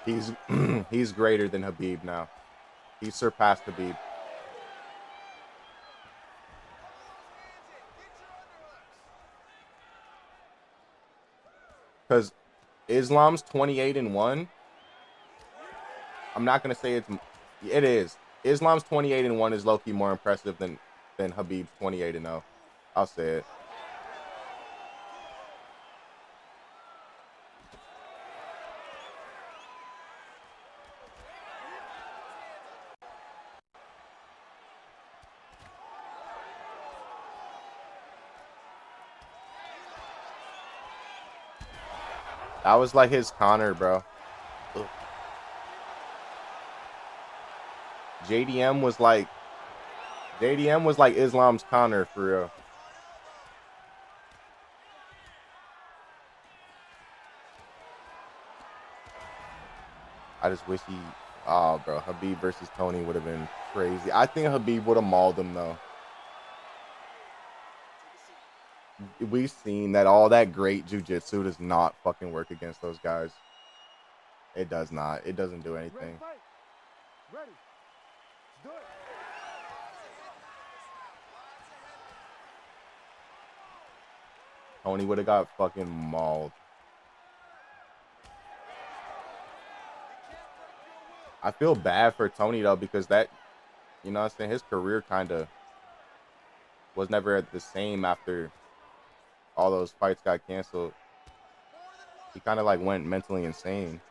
He's he's greater than Habib now. He surpassed Habib. Because Islam's 28-1. I'm not gonna say it is. Islam's 28-1 is low-key more impressive than Habib's 28-0. I'll say it. That was like his Connor, bro. Ugh. JDM was like Islam's Connor for real. I just wish he. Oh, bro, Habib versus Tony would have been crazy. I think Habib would have mauled him though. We've seen that all that great jiu-jitsu does not fucking work against those guys. It does not. It doesn't do anything. Ready. Let's do it. Tony would have got fucking mauled. I feel bad for Tony though because that, you know what I'm saying, his career kind of was never the same after all those fights got canceled. He kind of like went mentally insane.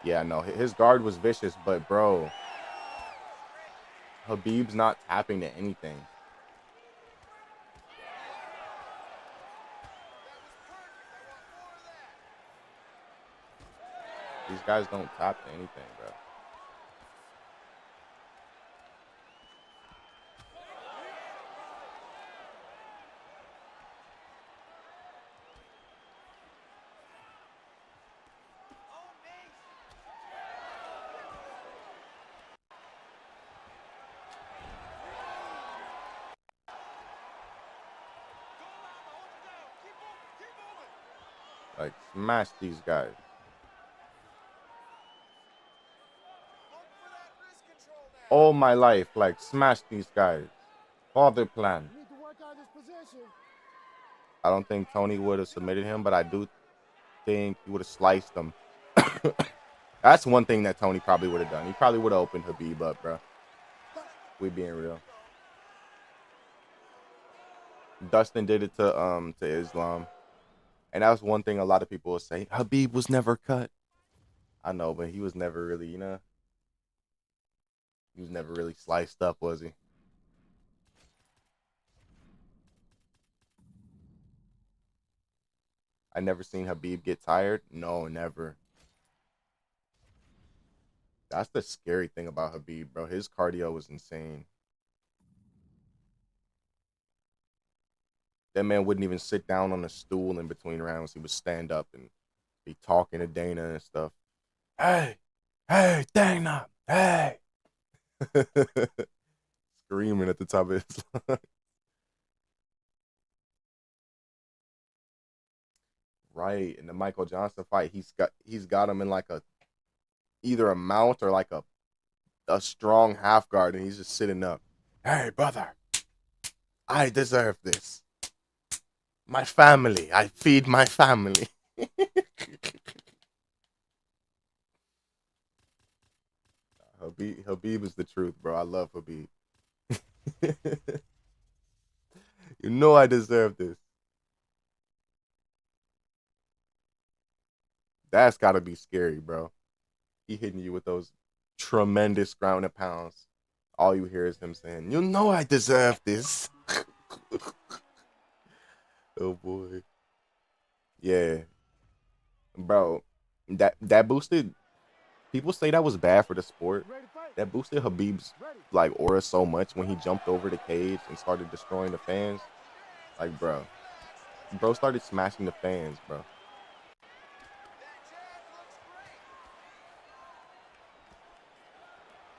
Yeah, no, his guard was vicious, but bro, Habib's not tapping to anything. These guys don't tap to anything, bro. Like, smash these guys. All my life, like, smash these guys. Father plan. You need to work on this position. I don't think Tony would have submitted him, but I do think he would have sliced him. That's one thing that Tony probably would have done. He probably would have opened Habib up, bro. We being real. Dustin did it to Islam. And that was one thing a lot of people would say. Habib was never cut. I know, but he was never really, you know. He was never really sliced up, was he? I never seen Habib get tired. No, never. That's the scary thing about Habib, bro. His cardio was insane. That man wouldn't even sit down on a stool in between rounds. He would stand up and be talking to Dana and stuff. Hey, hey, Dana, hey. Screaming at the top of his lungs. Right. In the Michael Johnson fight, he's got him in like a either a mount or like a strong half guard, and he's just sitting up. Hey, brother, I deserve this. My family. I feed my family. Habib is the truth, bro. I love Habib. You know I deserve this. That's got to be scary, bro. He hitting you with those tremendous ground and pounds. All you hear is him saying, "You know I deserve this." Oh boy, yeah, bro. That boosted. People say that was bad for the sport. Ready to fight? That boosted Habib's Ready. like aura so much when he jumped over the cage and started destroying the fans. Like, bro started smashing the fans, bro.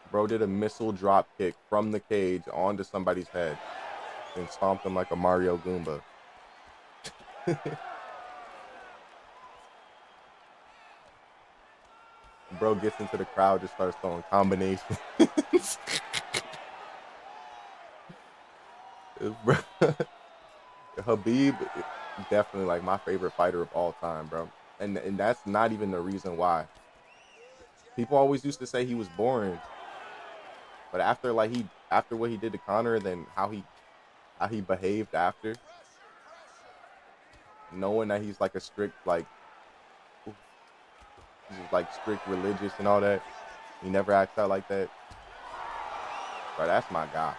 Bro did a missile drop kick from the cage onto somebody's head and stomped him like a Mario Goomba. Bro gets into the crowd, just starts throwing combinations. Bro, Habib, definitely like my favorite fighter of all time, bro. And that's not even the reason why. People always used to say he was boring, but after what he did to Conor, then how he behaved after, knowing that he's like a strict he's like strict religious and all that, he never acts out like that. Bro, that's my guy.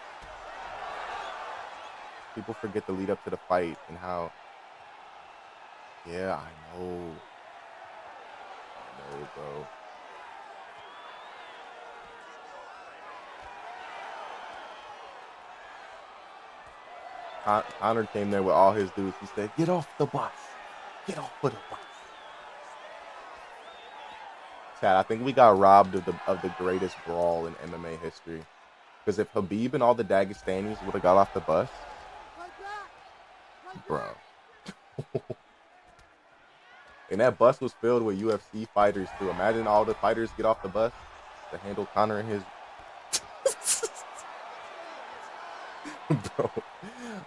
People forget the lead up to the fight and how. Yeah, I know, bro. Connor came there with all his dudes. He said, "Get off the bus. Get off of the bus." Chad, I think we got robbed of the greatest brawl in MMA history. Because if Habib and all the Dagestanis would have got off the bus, Fight back! Fight bro, back! and that bus was filled with UFC fighters too. Imagine all the fighters get off the bus to handle Connor and his. Bro,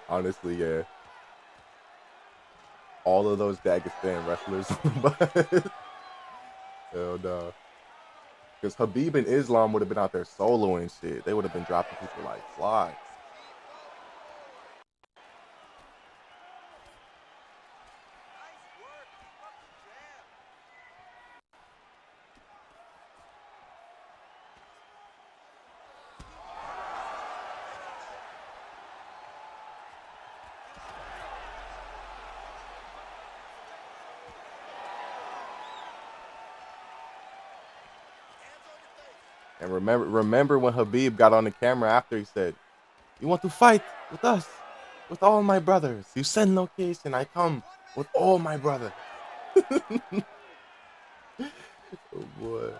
honestly, yeah. All of those Dagestan wrestlers on the bus. Hell no. Because Habib and Islam would have been out there soloing shit. They would have been dropping people like flies. And remember when Habib got on the camera after, he said, "You want to fight with us, with all my brothers? You send location, I come with all my brothers." Oh boy.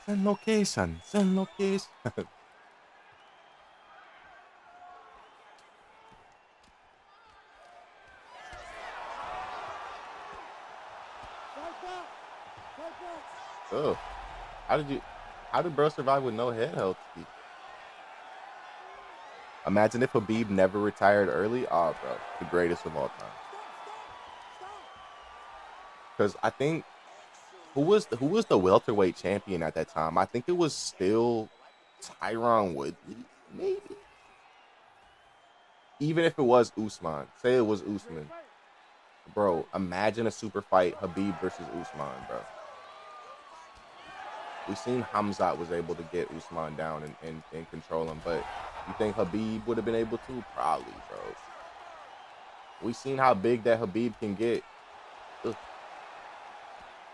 Send location, send location. Fight back! Fight back! Oh, how did bro survive with no head health? Imagine if Habib never retired early. Oh, bro, the greatest of all time. Because I think who was the welterweight champion at that time? I think it was still Tyron Woodley, maybe. Even if it was Usman, say it was Usman, bro. Imagine a super fight, Habib versus Usman, bro. We've seen Hamzat was able to get Usman down and control him, but you think Habib would have been able to? Probably, bro. We've seen how big that Habib can get. Ugh.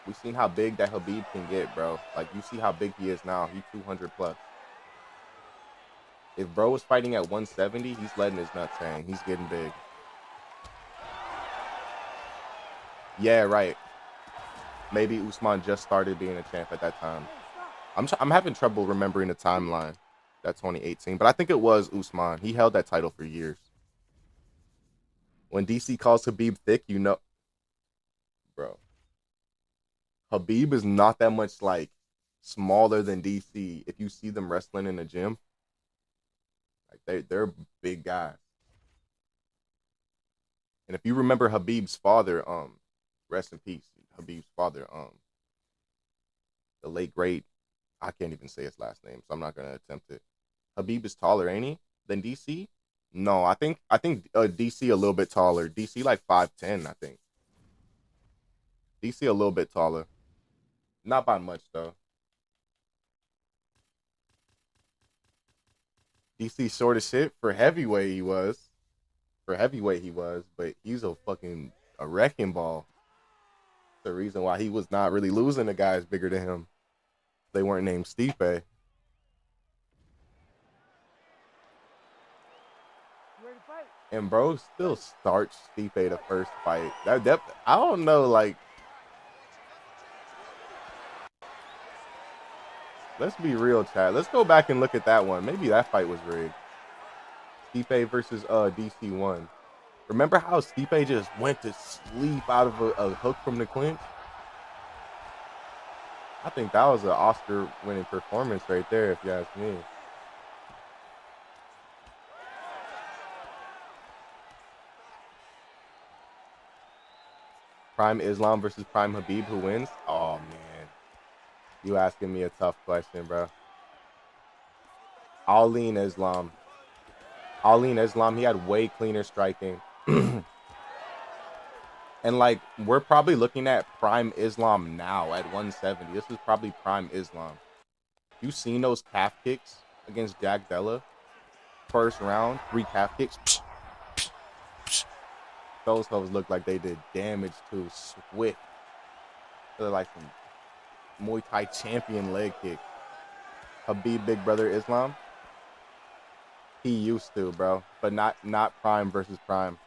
We've seen how big that Habib can get, bro. Like, you see how big he is now. He's 200 plus. If bro was fighting at 170, he's letting his nuts hang. He's getting big. Yeah, right. Maybe Usman just started being a champ at that time. I'm having trouble remembering the timeline. that 2018. But I think it was Usman. He held that title for years. When DC calls Khabib thick, you know, bro. Khabib is not that much like smaller than DC. If you see them wrestling in the gym, like they're big guys. And if you remember Habib's father, rest in peace, Habib's father, the late great, I can't even say his last name, so I'm not gonna attempt it. Habib is taller, ain't he, than DC? No, I think DC a little bit taller. DC like 5'10", I think. DC a little bit taller. Not by much though. DC short as shit for heavyweight he was. For heavyweight he was, but he's a wrecking ball. The reason why he was not really losing to guys bigger than him. They weren't named Stipe. You ready to fight? And bro still starts Stipe the first fight. That I don't know, like, let's be real, chat. Let's go back and look at that one. Maybe that fight was rigged. Stipe versus DC1. Remember how Stipe just went to sleep out of a hook from the clinch? I think that was an Oscar-winning performance right there, if you ask me. Prime Islam versus Prime Habib, who wins? Oh, man. You asking me a tough question, bro. I'll lean Islam. He had way cleaner striking. And, like, we're probably looking at Prime Islam now at 170. This is probably Prime Islam. You seen those calf kicks against Jack Della? First round, 3 calf kicks. Those hoes look like they did damage to swift. They're like some Muay Thai champion leg kick. Habib Big Brother Islam. He used to, bro. But not Prime versus Prime.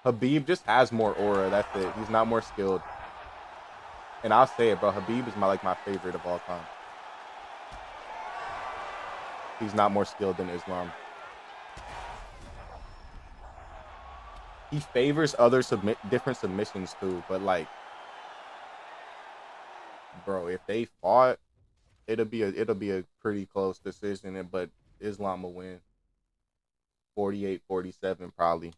Habib just has more aura. That's it. He's not more skilled. And I'll say it, bro. Habib is my favorite of all time. He's not more skilled than Islam. He favors other different submissions too, but like, bro, if they fought, it'll be a pretty close decision. But Islam will win. 48-47 probably.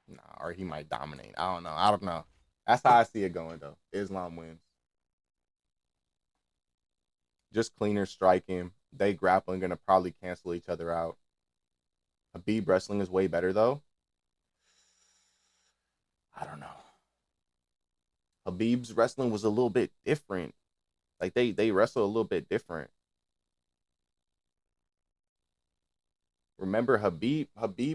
Nah, or he might dominate. I don't know. That's how I see it going, though. Islam wins. Just cleaner striking. They grappling gonna probably cancel each other out. Habib wrestling is way better, though. I don't know. Habib's wrestling was a little bit different. Like, they wrestle a little bit different. Remember Habib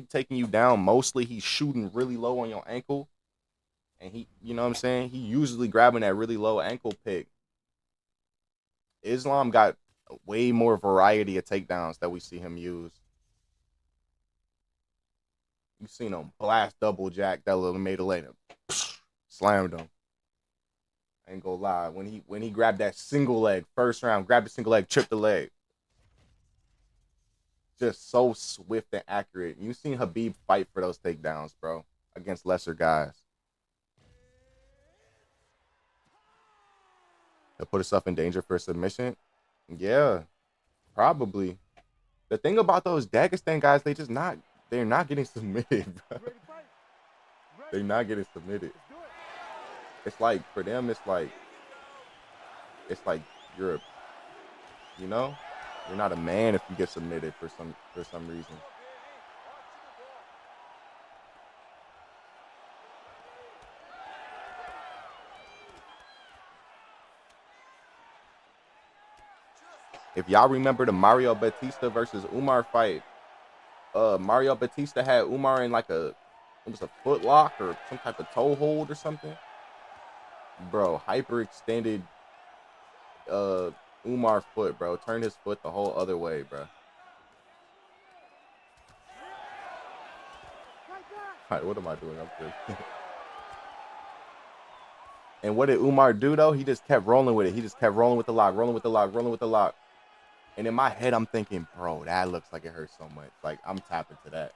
taking you down, mostly he's shooting really low on your ankle. And he, you know what I'm saying? He usually grabbing that really low ankle pick. Islam got way more variety of takedowns that we see him use. You seen him blast double jack that little made a later. Slammed him. I ain't gonna lie. When he grabbed that single leg, first round, grabbed the single leg, tripped the leg. Just so swift and accurate. You seen Habib fight for those takedowns, bro, against lesser guys. He'll put himself in danger for a submission. Yeah, probably. The thing about those Dagestan guys, they're not getting submitted, bro. They're not getting submitted. It's like, for them, it's like you're, you know? You're not a man if you get submitted for some reason. If y'all remember the Mario Batista versus Umar fight, Mario Batista had Umar in like it was a foot lock or some type of toe hold or something. Bro, hyperextended Umar foot, bro. Turned his foot the whole other way, bro. Alright, what am I doing up here? And what did Umar do though? He just kept rolling with it. He just kept rolling with the lock, rolling with the lock, rolling with the lock. And in my head, I'm thinking, bro, that looks like it hurts so much. Like, I'm tapping to that.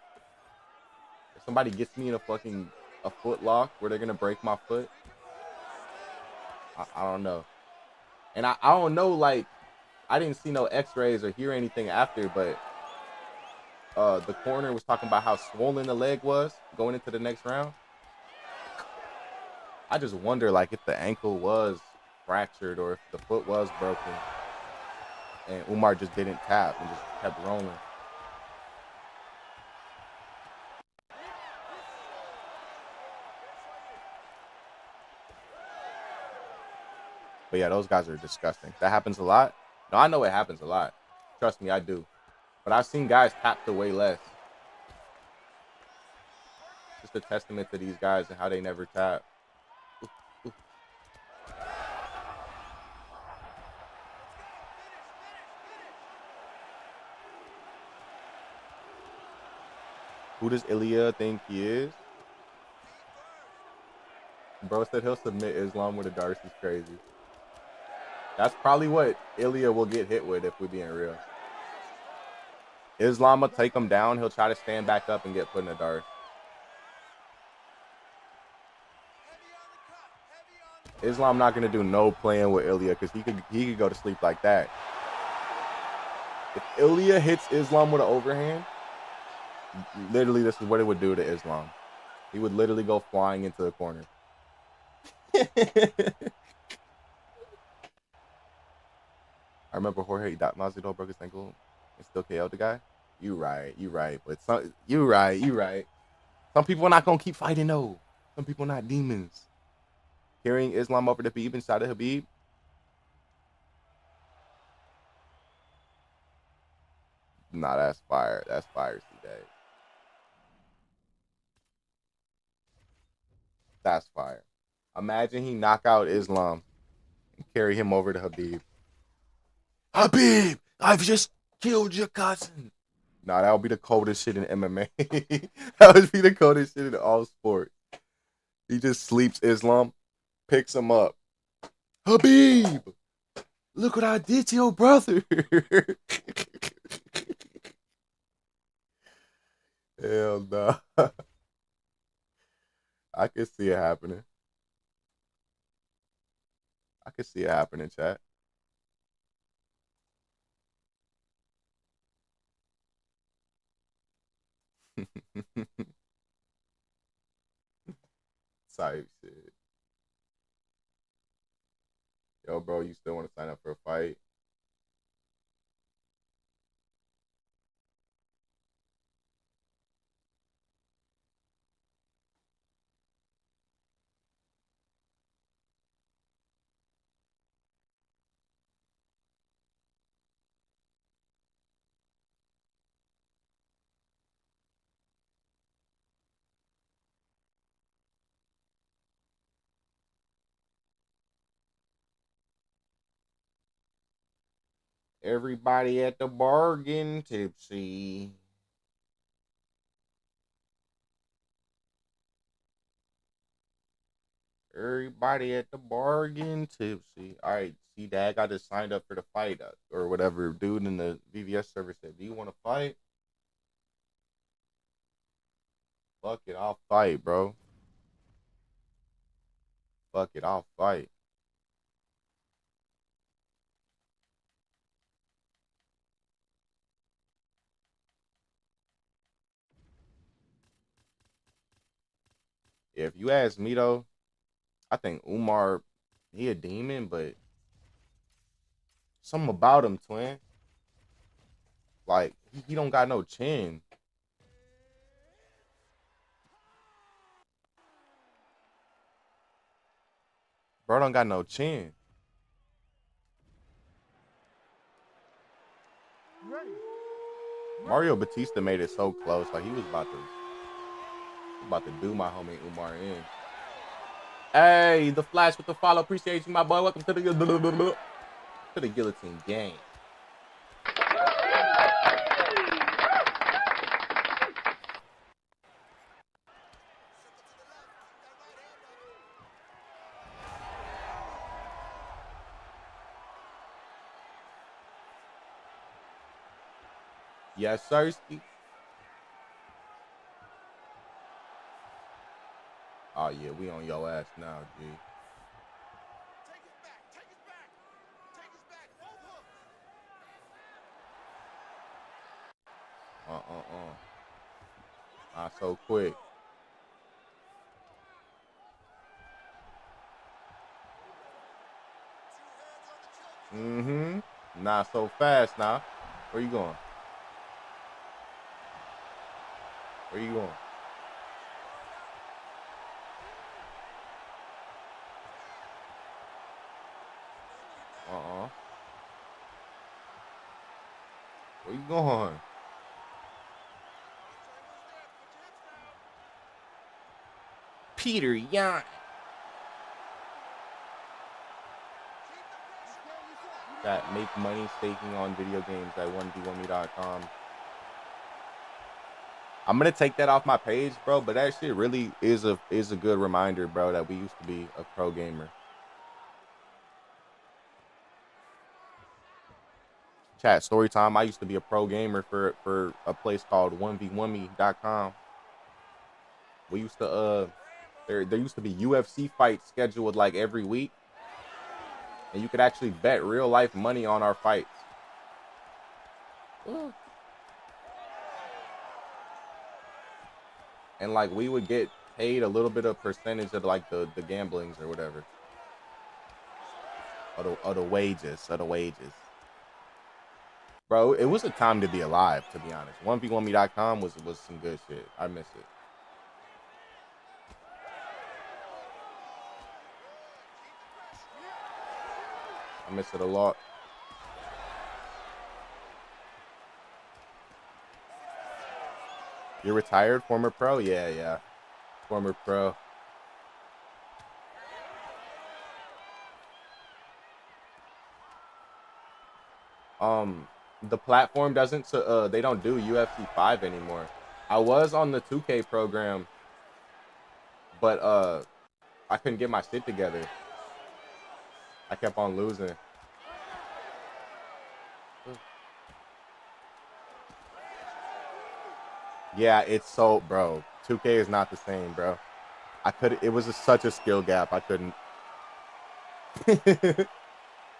If somebody gets me in a foot lock where they're gonna break my foot, I don't know. And I don't know, like, I didn't see no x-rays or hear anything after, but the coroner was talking about how swollen the leg was going into the next round. I just wonder, like, if the ankle was fractured or if the foot was broken and Umar just didn't tap and just kept rolling. But yeah, those guys are disgusting. That happens a lot. No, I know it happens a lot. Trust me, I do. But I've seen guys tap to way less. Just a testament to these guys and how they never tap. Ooh, ooh. Who does Ilya think he is? Bro said he'll submit Islam with a Darcy's crazy. That's probably what Ilya will get hit with if we're being real. Islam will take him down. He'll try to stand back up and get put in a Darce. Islam not gonna do no playing with Ilya because he could go to sleep like that. If Ilya hits Islam with an overhand, literally this is what it would do to Islam. He would literally go flying into the corner. I remember Jorge Masvidal broke his ankle and still KO'd the guy. You right. But you right. Some people are not gonna keep fighting though. Some people not demons. Carrying Islam over to Habib inside of Habib. Nah, that's fire. That's fire, C-Day. That's fire. Imagine he knock out Islam and carry him over to Habib. Habib, I've just killed your cousin. Nah, that would be the coldest shit in MMA. That would be the coldest shit in all sports. He just sleeps Islam, picks him up. Habib, look what I did to your brother. Hell no. I can see it happening. I can see it happening, chat. Type shit. Yo, bro, you still want to sign up for a fight? Everybody at the bar getting tipsy. Everybody at the bar getting tipsy. All right, see, Dad, I just signed up for the fight or whatever. Dude in the VVS server said, "Do you want to fight?" Fuck it, I'll fight, bro. Fuck it, I'll fight. If you ask me though, I think Umar, he a demon, but something about him, twin. Like he don't got no chin. Bro don't got no chin. Mario Batista made it so close. Like he was about to do my homie Umar in. Hey, the Flash with the follow. Appreciate you, my boy. Welcome to the Guillotine Gang. Yes, Sirski. Oh yeah, we on your ass now, G. Not so quick. Not so fast now. Where you going? Where you going? Where you going? Peter Yan. That make money staking on video games at 1v1me.com. I'm gonna take that off my page, bro. But that shit really is a good reminder, bro, that we used to be a pro gamer. Chat story time. I used to be a pro gamer for a place called 1v1me.com. We used to there used to be UFC fights scheduled like every week, and you could actually bet real life money on our fights. And like we would get paid a little bit of percentage of like the gamblings or whatever. Of the wages. Bro, it was a time to be alive, to be honest. 1v1me.com was some good shit. I miss it. I miss it a lot. You're retired, former pro? Yeah. Former pro. The platform doesn't they don't do UFC 5 anymore. I was on the 2K program, but I couldn't get my shit together. I kept on losing. Yeah, it's so, bro. 2K is not the same, bro. It was such a skill gap. I couldn't.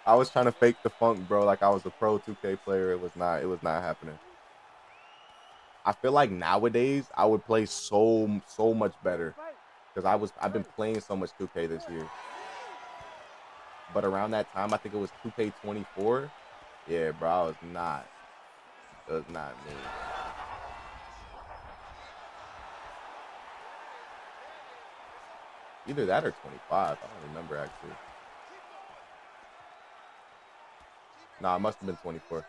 I was trying to fake the funk, bro, like I was a pro 2K player. It was not happening. I feel like nowadays I would play so much better because I've been playing so much 2K this year. But around that time, I think it was 2K24. Yeah, bro, it was not me. Either that or 25. I don't remember actually. Nah, it must have been 24.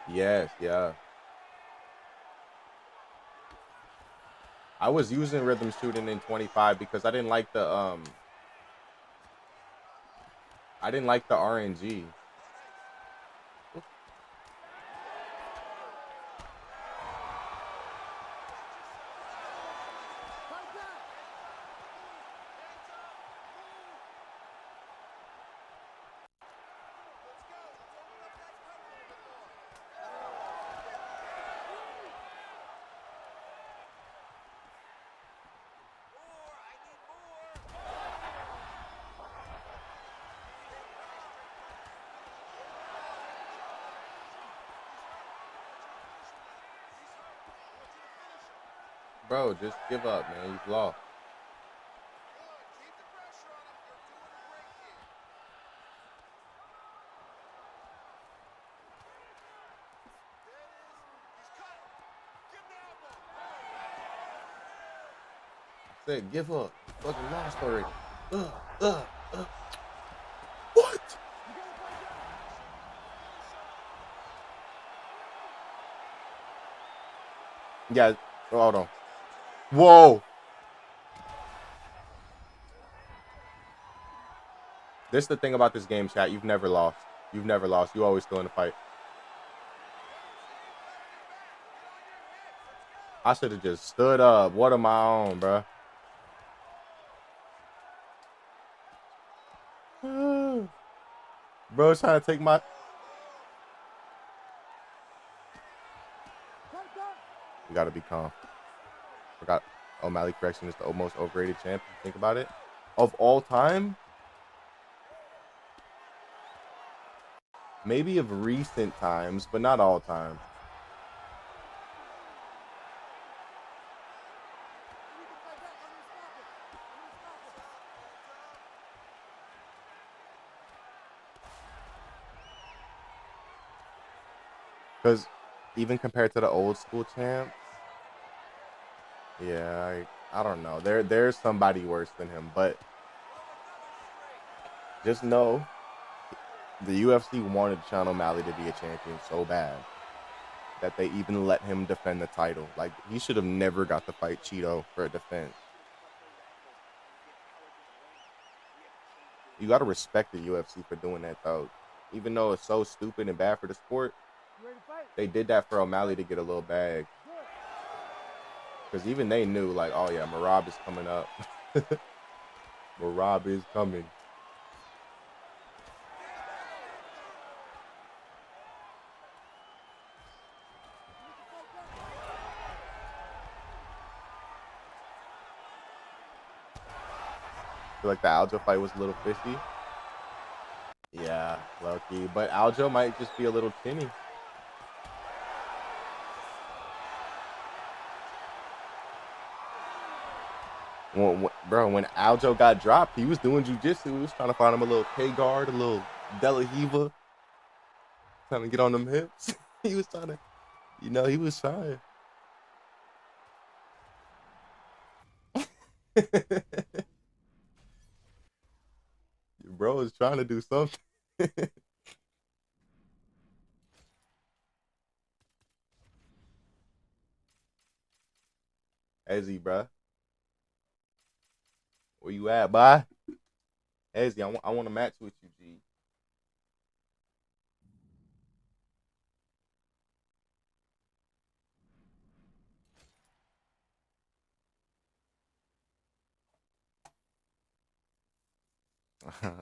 Yes, yeah. I was using rhythm shooting in 25 because I didn't like the RNG. Bro, just give up, man. You've lost. Said, give up. Fucking lost already. What? Yeah, hold on. Whoa. This is the thing about this game, chat. You've never lost. You've never lost. You always still in the fight. I should have just stood up. What am I on, bro? Bro, trying to take my. We gotta be calm. Forgot O'Malley Correction is the most overrated champ. Think about it. Of all time? Maybe of recent times, but not all time. Because even compared to the old school champs, yeah, I don't know. There's somebody worse than him, but just know the UFC wanted Sean O'Malley to be a champion so bad that they even let him defend the title. Like, he should have never got to fight Cheeto for a defense. You got to respect the UFC for doing that, though. Even though it's so stupid and bad for the sport, they did that for O'Malley to get a little bag. Because even they knew, like, oh, yeah, Marab is coming up. Marab is coming. I feel like the Aljo fight was a little fishy. Yeah, low-key. But Aljo might just be a little tinny. Bro, when Aljo got dropped, he was doing jiu-jitsu. He was trying to find him a little K-guard, a little De La Hiva. Trying to get on them hips. He was trying to, he was trying. Bro is trying to do something. Ezzy, bro. Where you at, bye? Ezzy, I want to match with you, G.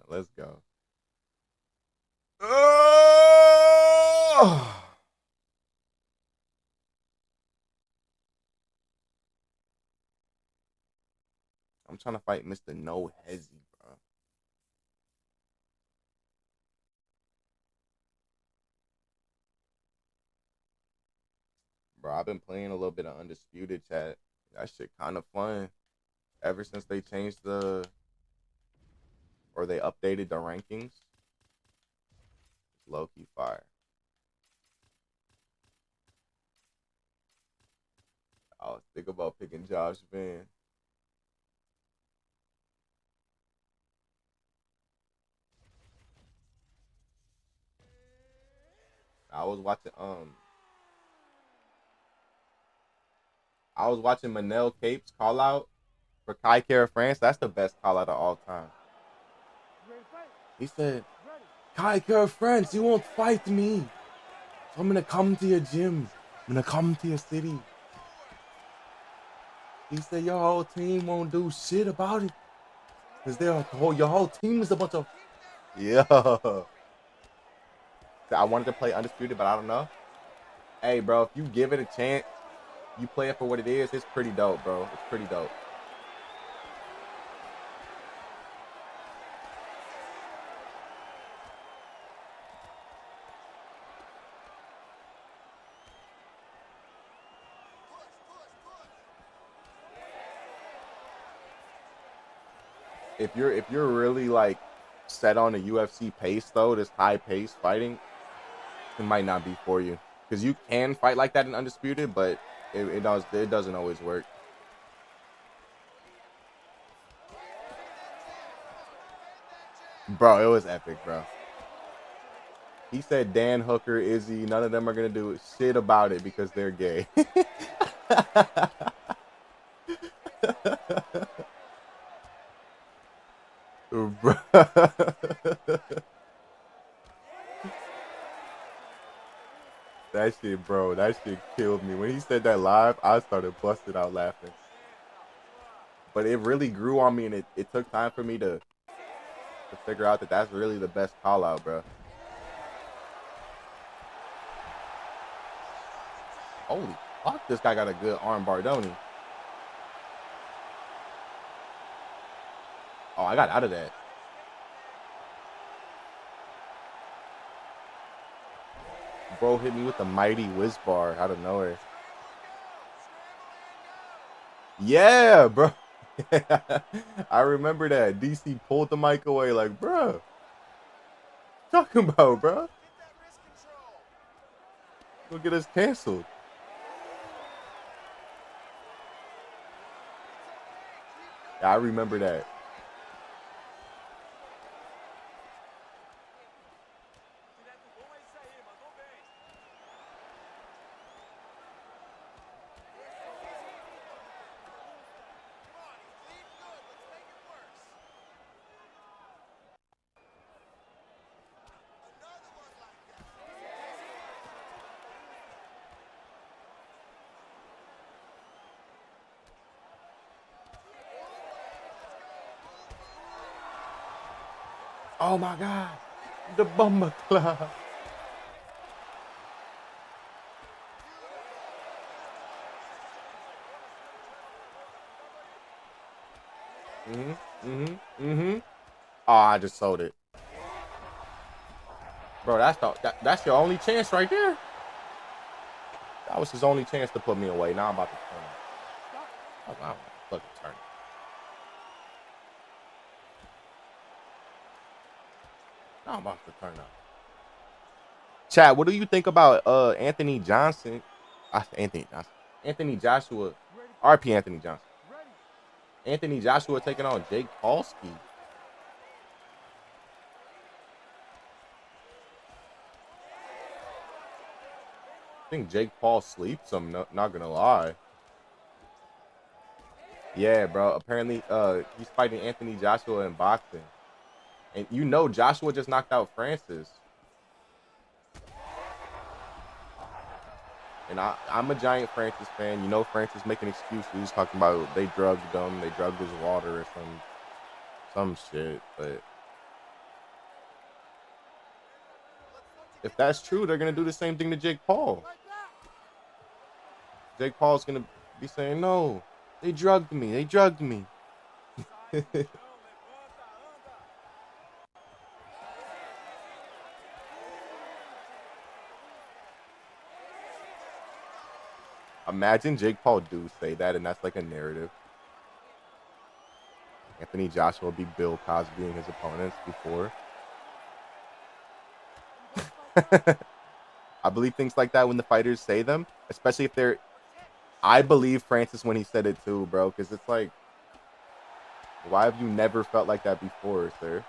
Let's go. Oh! I'm trying to fight Mr. No Hezzy, bro. Bro, I've been playing a little bit of Undisputed chat. That shit kind of fun. Ever since they changed they updated the rankings. It's low-key fire. I was thinking about picking Josh Van. I was watching Manel Capes call out for Kai Kara France. That's the best call out of all time. He said, Kai Kara France, you won't fight me. So I'm gonna come to your gym. I'm gonna come to your city. He said your whole team won't do shit about it. Cause your whole team is a bunch of I wanted to play Undisputed, but I don't know. Hey bro, if you give it a chance, you play it for what it is, it's pretty dope, bro. It's pretty dope. If you're really like set on the UFC pace though, this high pace fighting, it might not be for you. Because you can fight like that in Undisputed, but it doesn't always work. Bro, it was epic, bro. He said Dan Hooker, Izzy, none of them are gonna do shit about it because they're gay. Bro. That shit, bro. That shit killed me. When he said that live, I started busting out laughing. But it really grew on me, and it took time for me to figure out that that's really the best call out, bro. Holy fuck, this guy got a good arm bar, don't he? Oh, I got out of that. Bro hit me with the mighty whiz bar out of nowhere. Yeah, bro. I remember that. DC pulled the mic away like, bro. Talking about, bro. Gonna get us canceled. Yeah, I remember that. Oh my God. The Bomber Club. Oh, I just sold it. Bro, that's your only chance right there. That was his only chance to put me away. Now I'm about to turn it. I'm about to fucking turn it. Now I'm about to turn up. Chad, what do you think about Anthony Johnson? Anthony Johnson. Anthony Joshua. RP Anthony Johnson. Anthony Joshua taking on Jake Paulski. I think Jake Paul sleeps him, not gonna lie. Yeah, bro. Apparently, he's fighting Anthony Joshua in boxing. And you know Joshua just knocked out Francis. And I'm a giant Francis fan. You know Francis making excuses, talking about they drugged him, they drugged his water or some shit. But if that's true, they're gonna do the same thing to Jake Paul. Jake Paul's gonna be saying, no, they drugged me, they drugged me. Imagine Jake Paul do say that, and that's like a narrative. Anthony Joshua will be Bill Cosbying his opponents before. I believe things like that when the fighters say them, especially if they're. I believe Francis when he said it too, bro, because it's like, why have you never felt like that before, sir?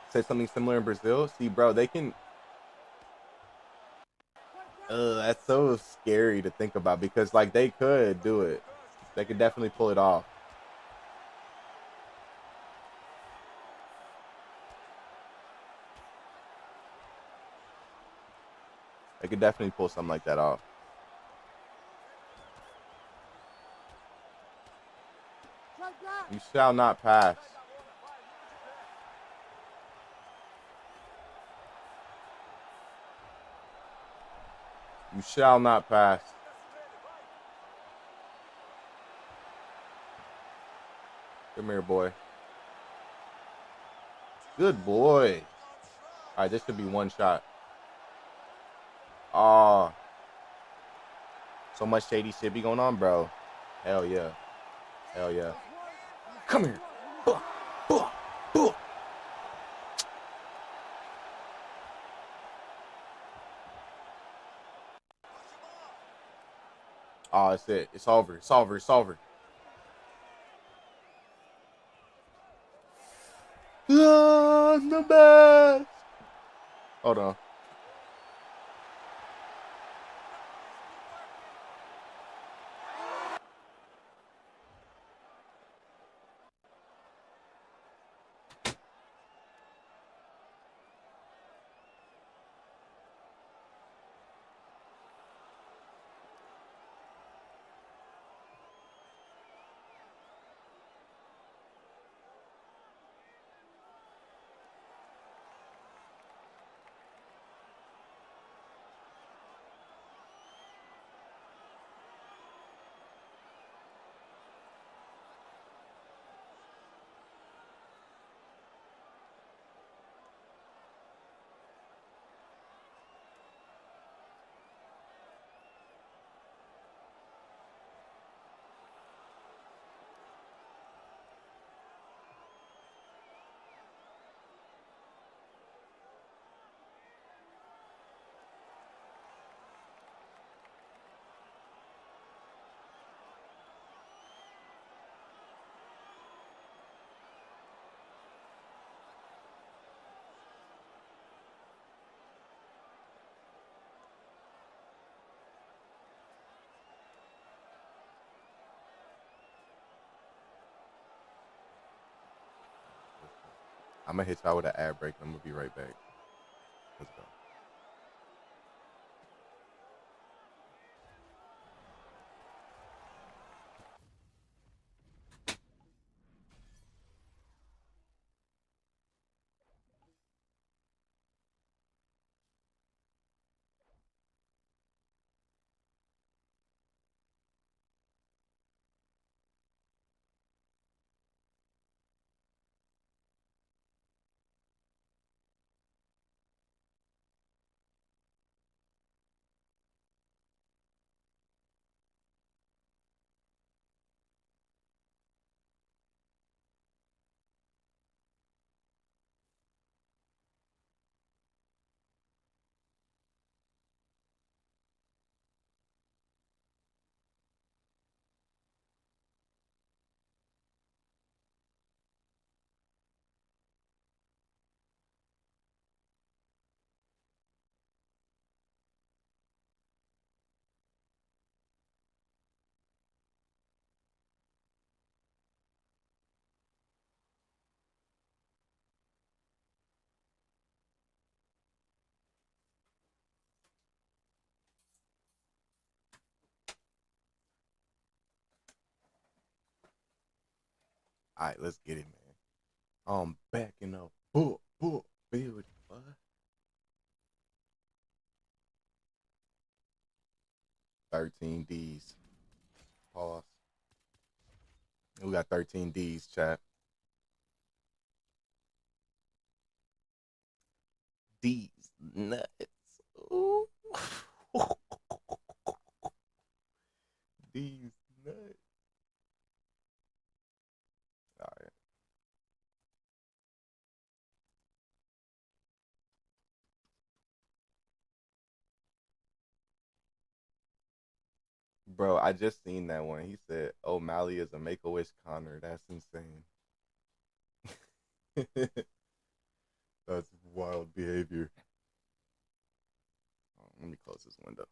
Said something similar in Brazil. See, bro, they can. That's so scary to think about because, like, they could do it. They could definitely pull it off. They could definitely pull something like that off. You shall not pass. You shall not pass. Come here, boy. Good boy. All right, this should be one shot. Oh. So much shady shit be going on, bro. Hell yeah. Hell yeah. Come here. Oh, that's it. It's over. It's over. It's over. Oh, the best. Hold on. I'm gonna hit y'all with an ad break. I'm gonna be right back. Let's go. All right, let's get it, man. I'm back in the book building, bud. 13 D's. Pause. We got 13 D's, chat. D's nuts. Ooh. D's nuts. All right. Bro, I just seen that one. He said O'Malley is a Make-A-Wish Connor. That's insane. That's wild behavior. Oh, let me close this window.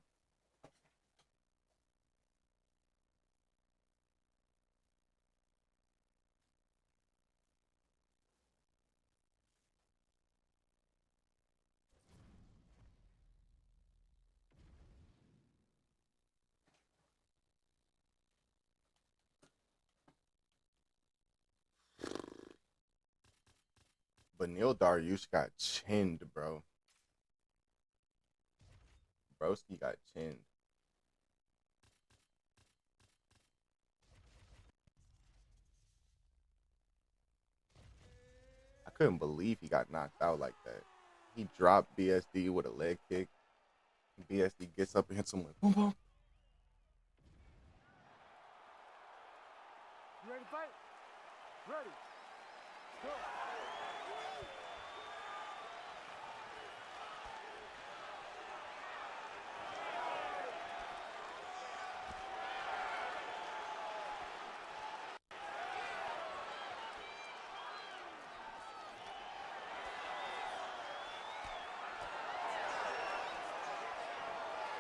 But Neil Dariush got chinned, bro. Broski got chinned. I couldn't believe he got knocked out like that. He dropped BSD with a leg kick. BSD gets up and hits him with boom boom. You ready to fight? Ready. Go.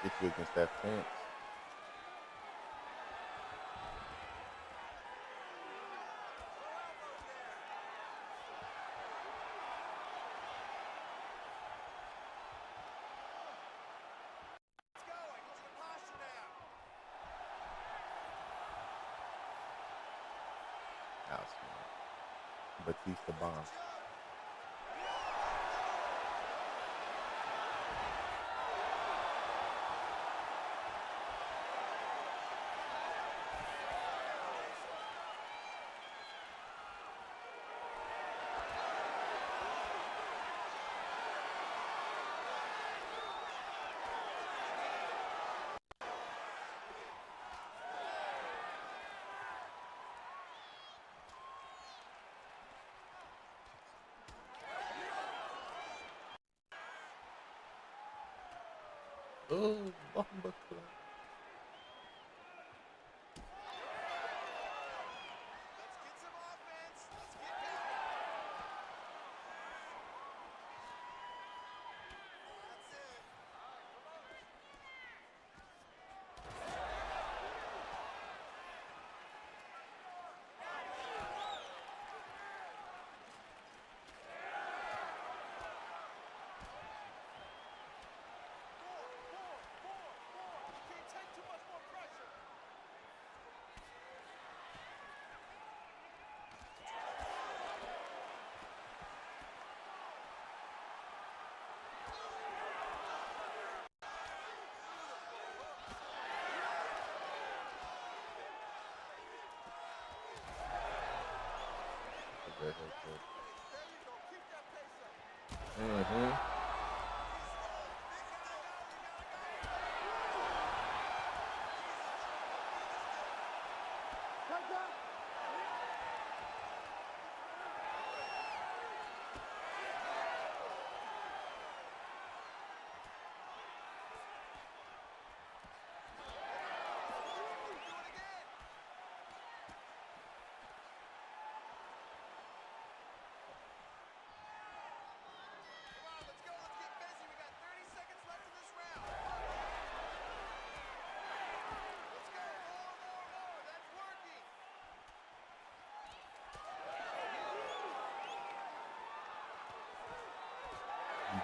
Get you against that fence. That was smart. Batista bomb. Oh, bomba club. good. He was good. Mm-hmm.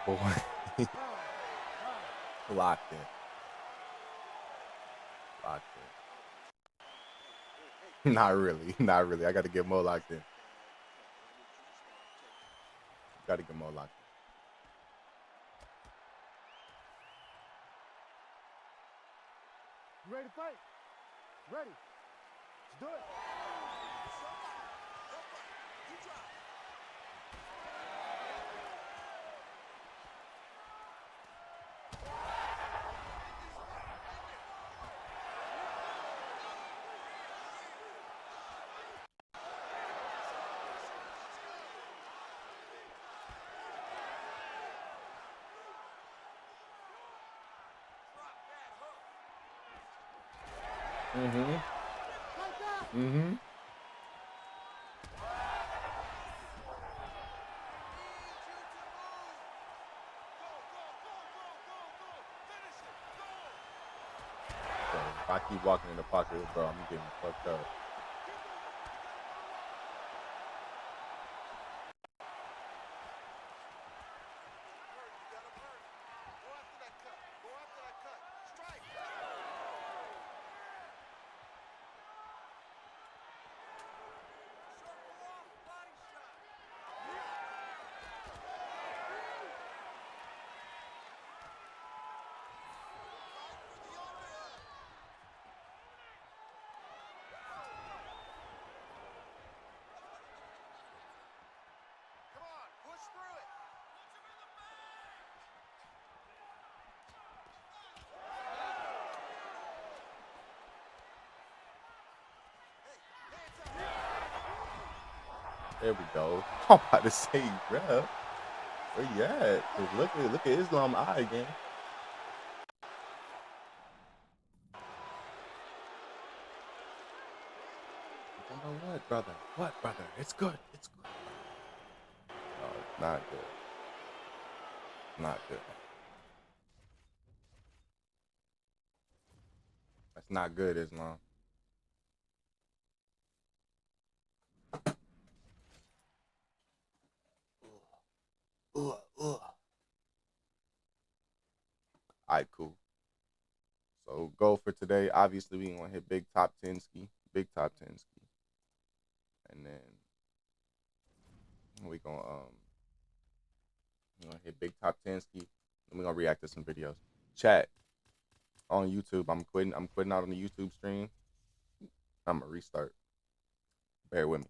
Boy, locked in. Locked in. Not really. Not really. I got to get more locked in. Got to get more locked You ready to fight? Ready. Let's do it. in. Mm-hmm. Mm-hmm. So if I keep walking in the pocket, bro, I'm getting fucked up. There we go. I'm about to say, bro, where you at? 'Cause look at Islam eye again. You know what, brother? What, brother? It's good. It's good. No, it's not good. Not good. That's not good, Islam. Ugh. All right, cool. So goal for today, obviously we gonna hit big top 10 ski, and then we gonna hit big top 10 ski, and we gonna react to some videos. Chat on YouTube. I'm quitting out on the YouTube stream. I'm gonna restart. Bear with me.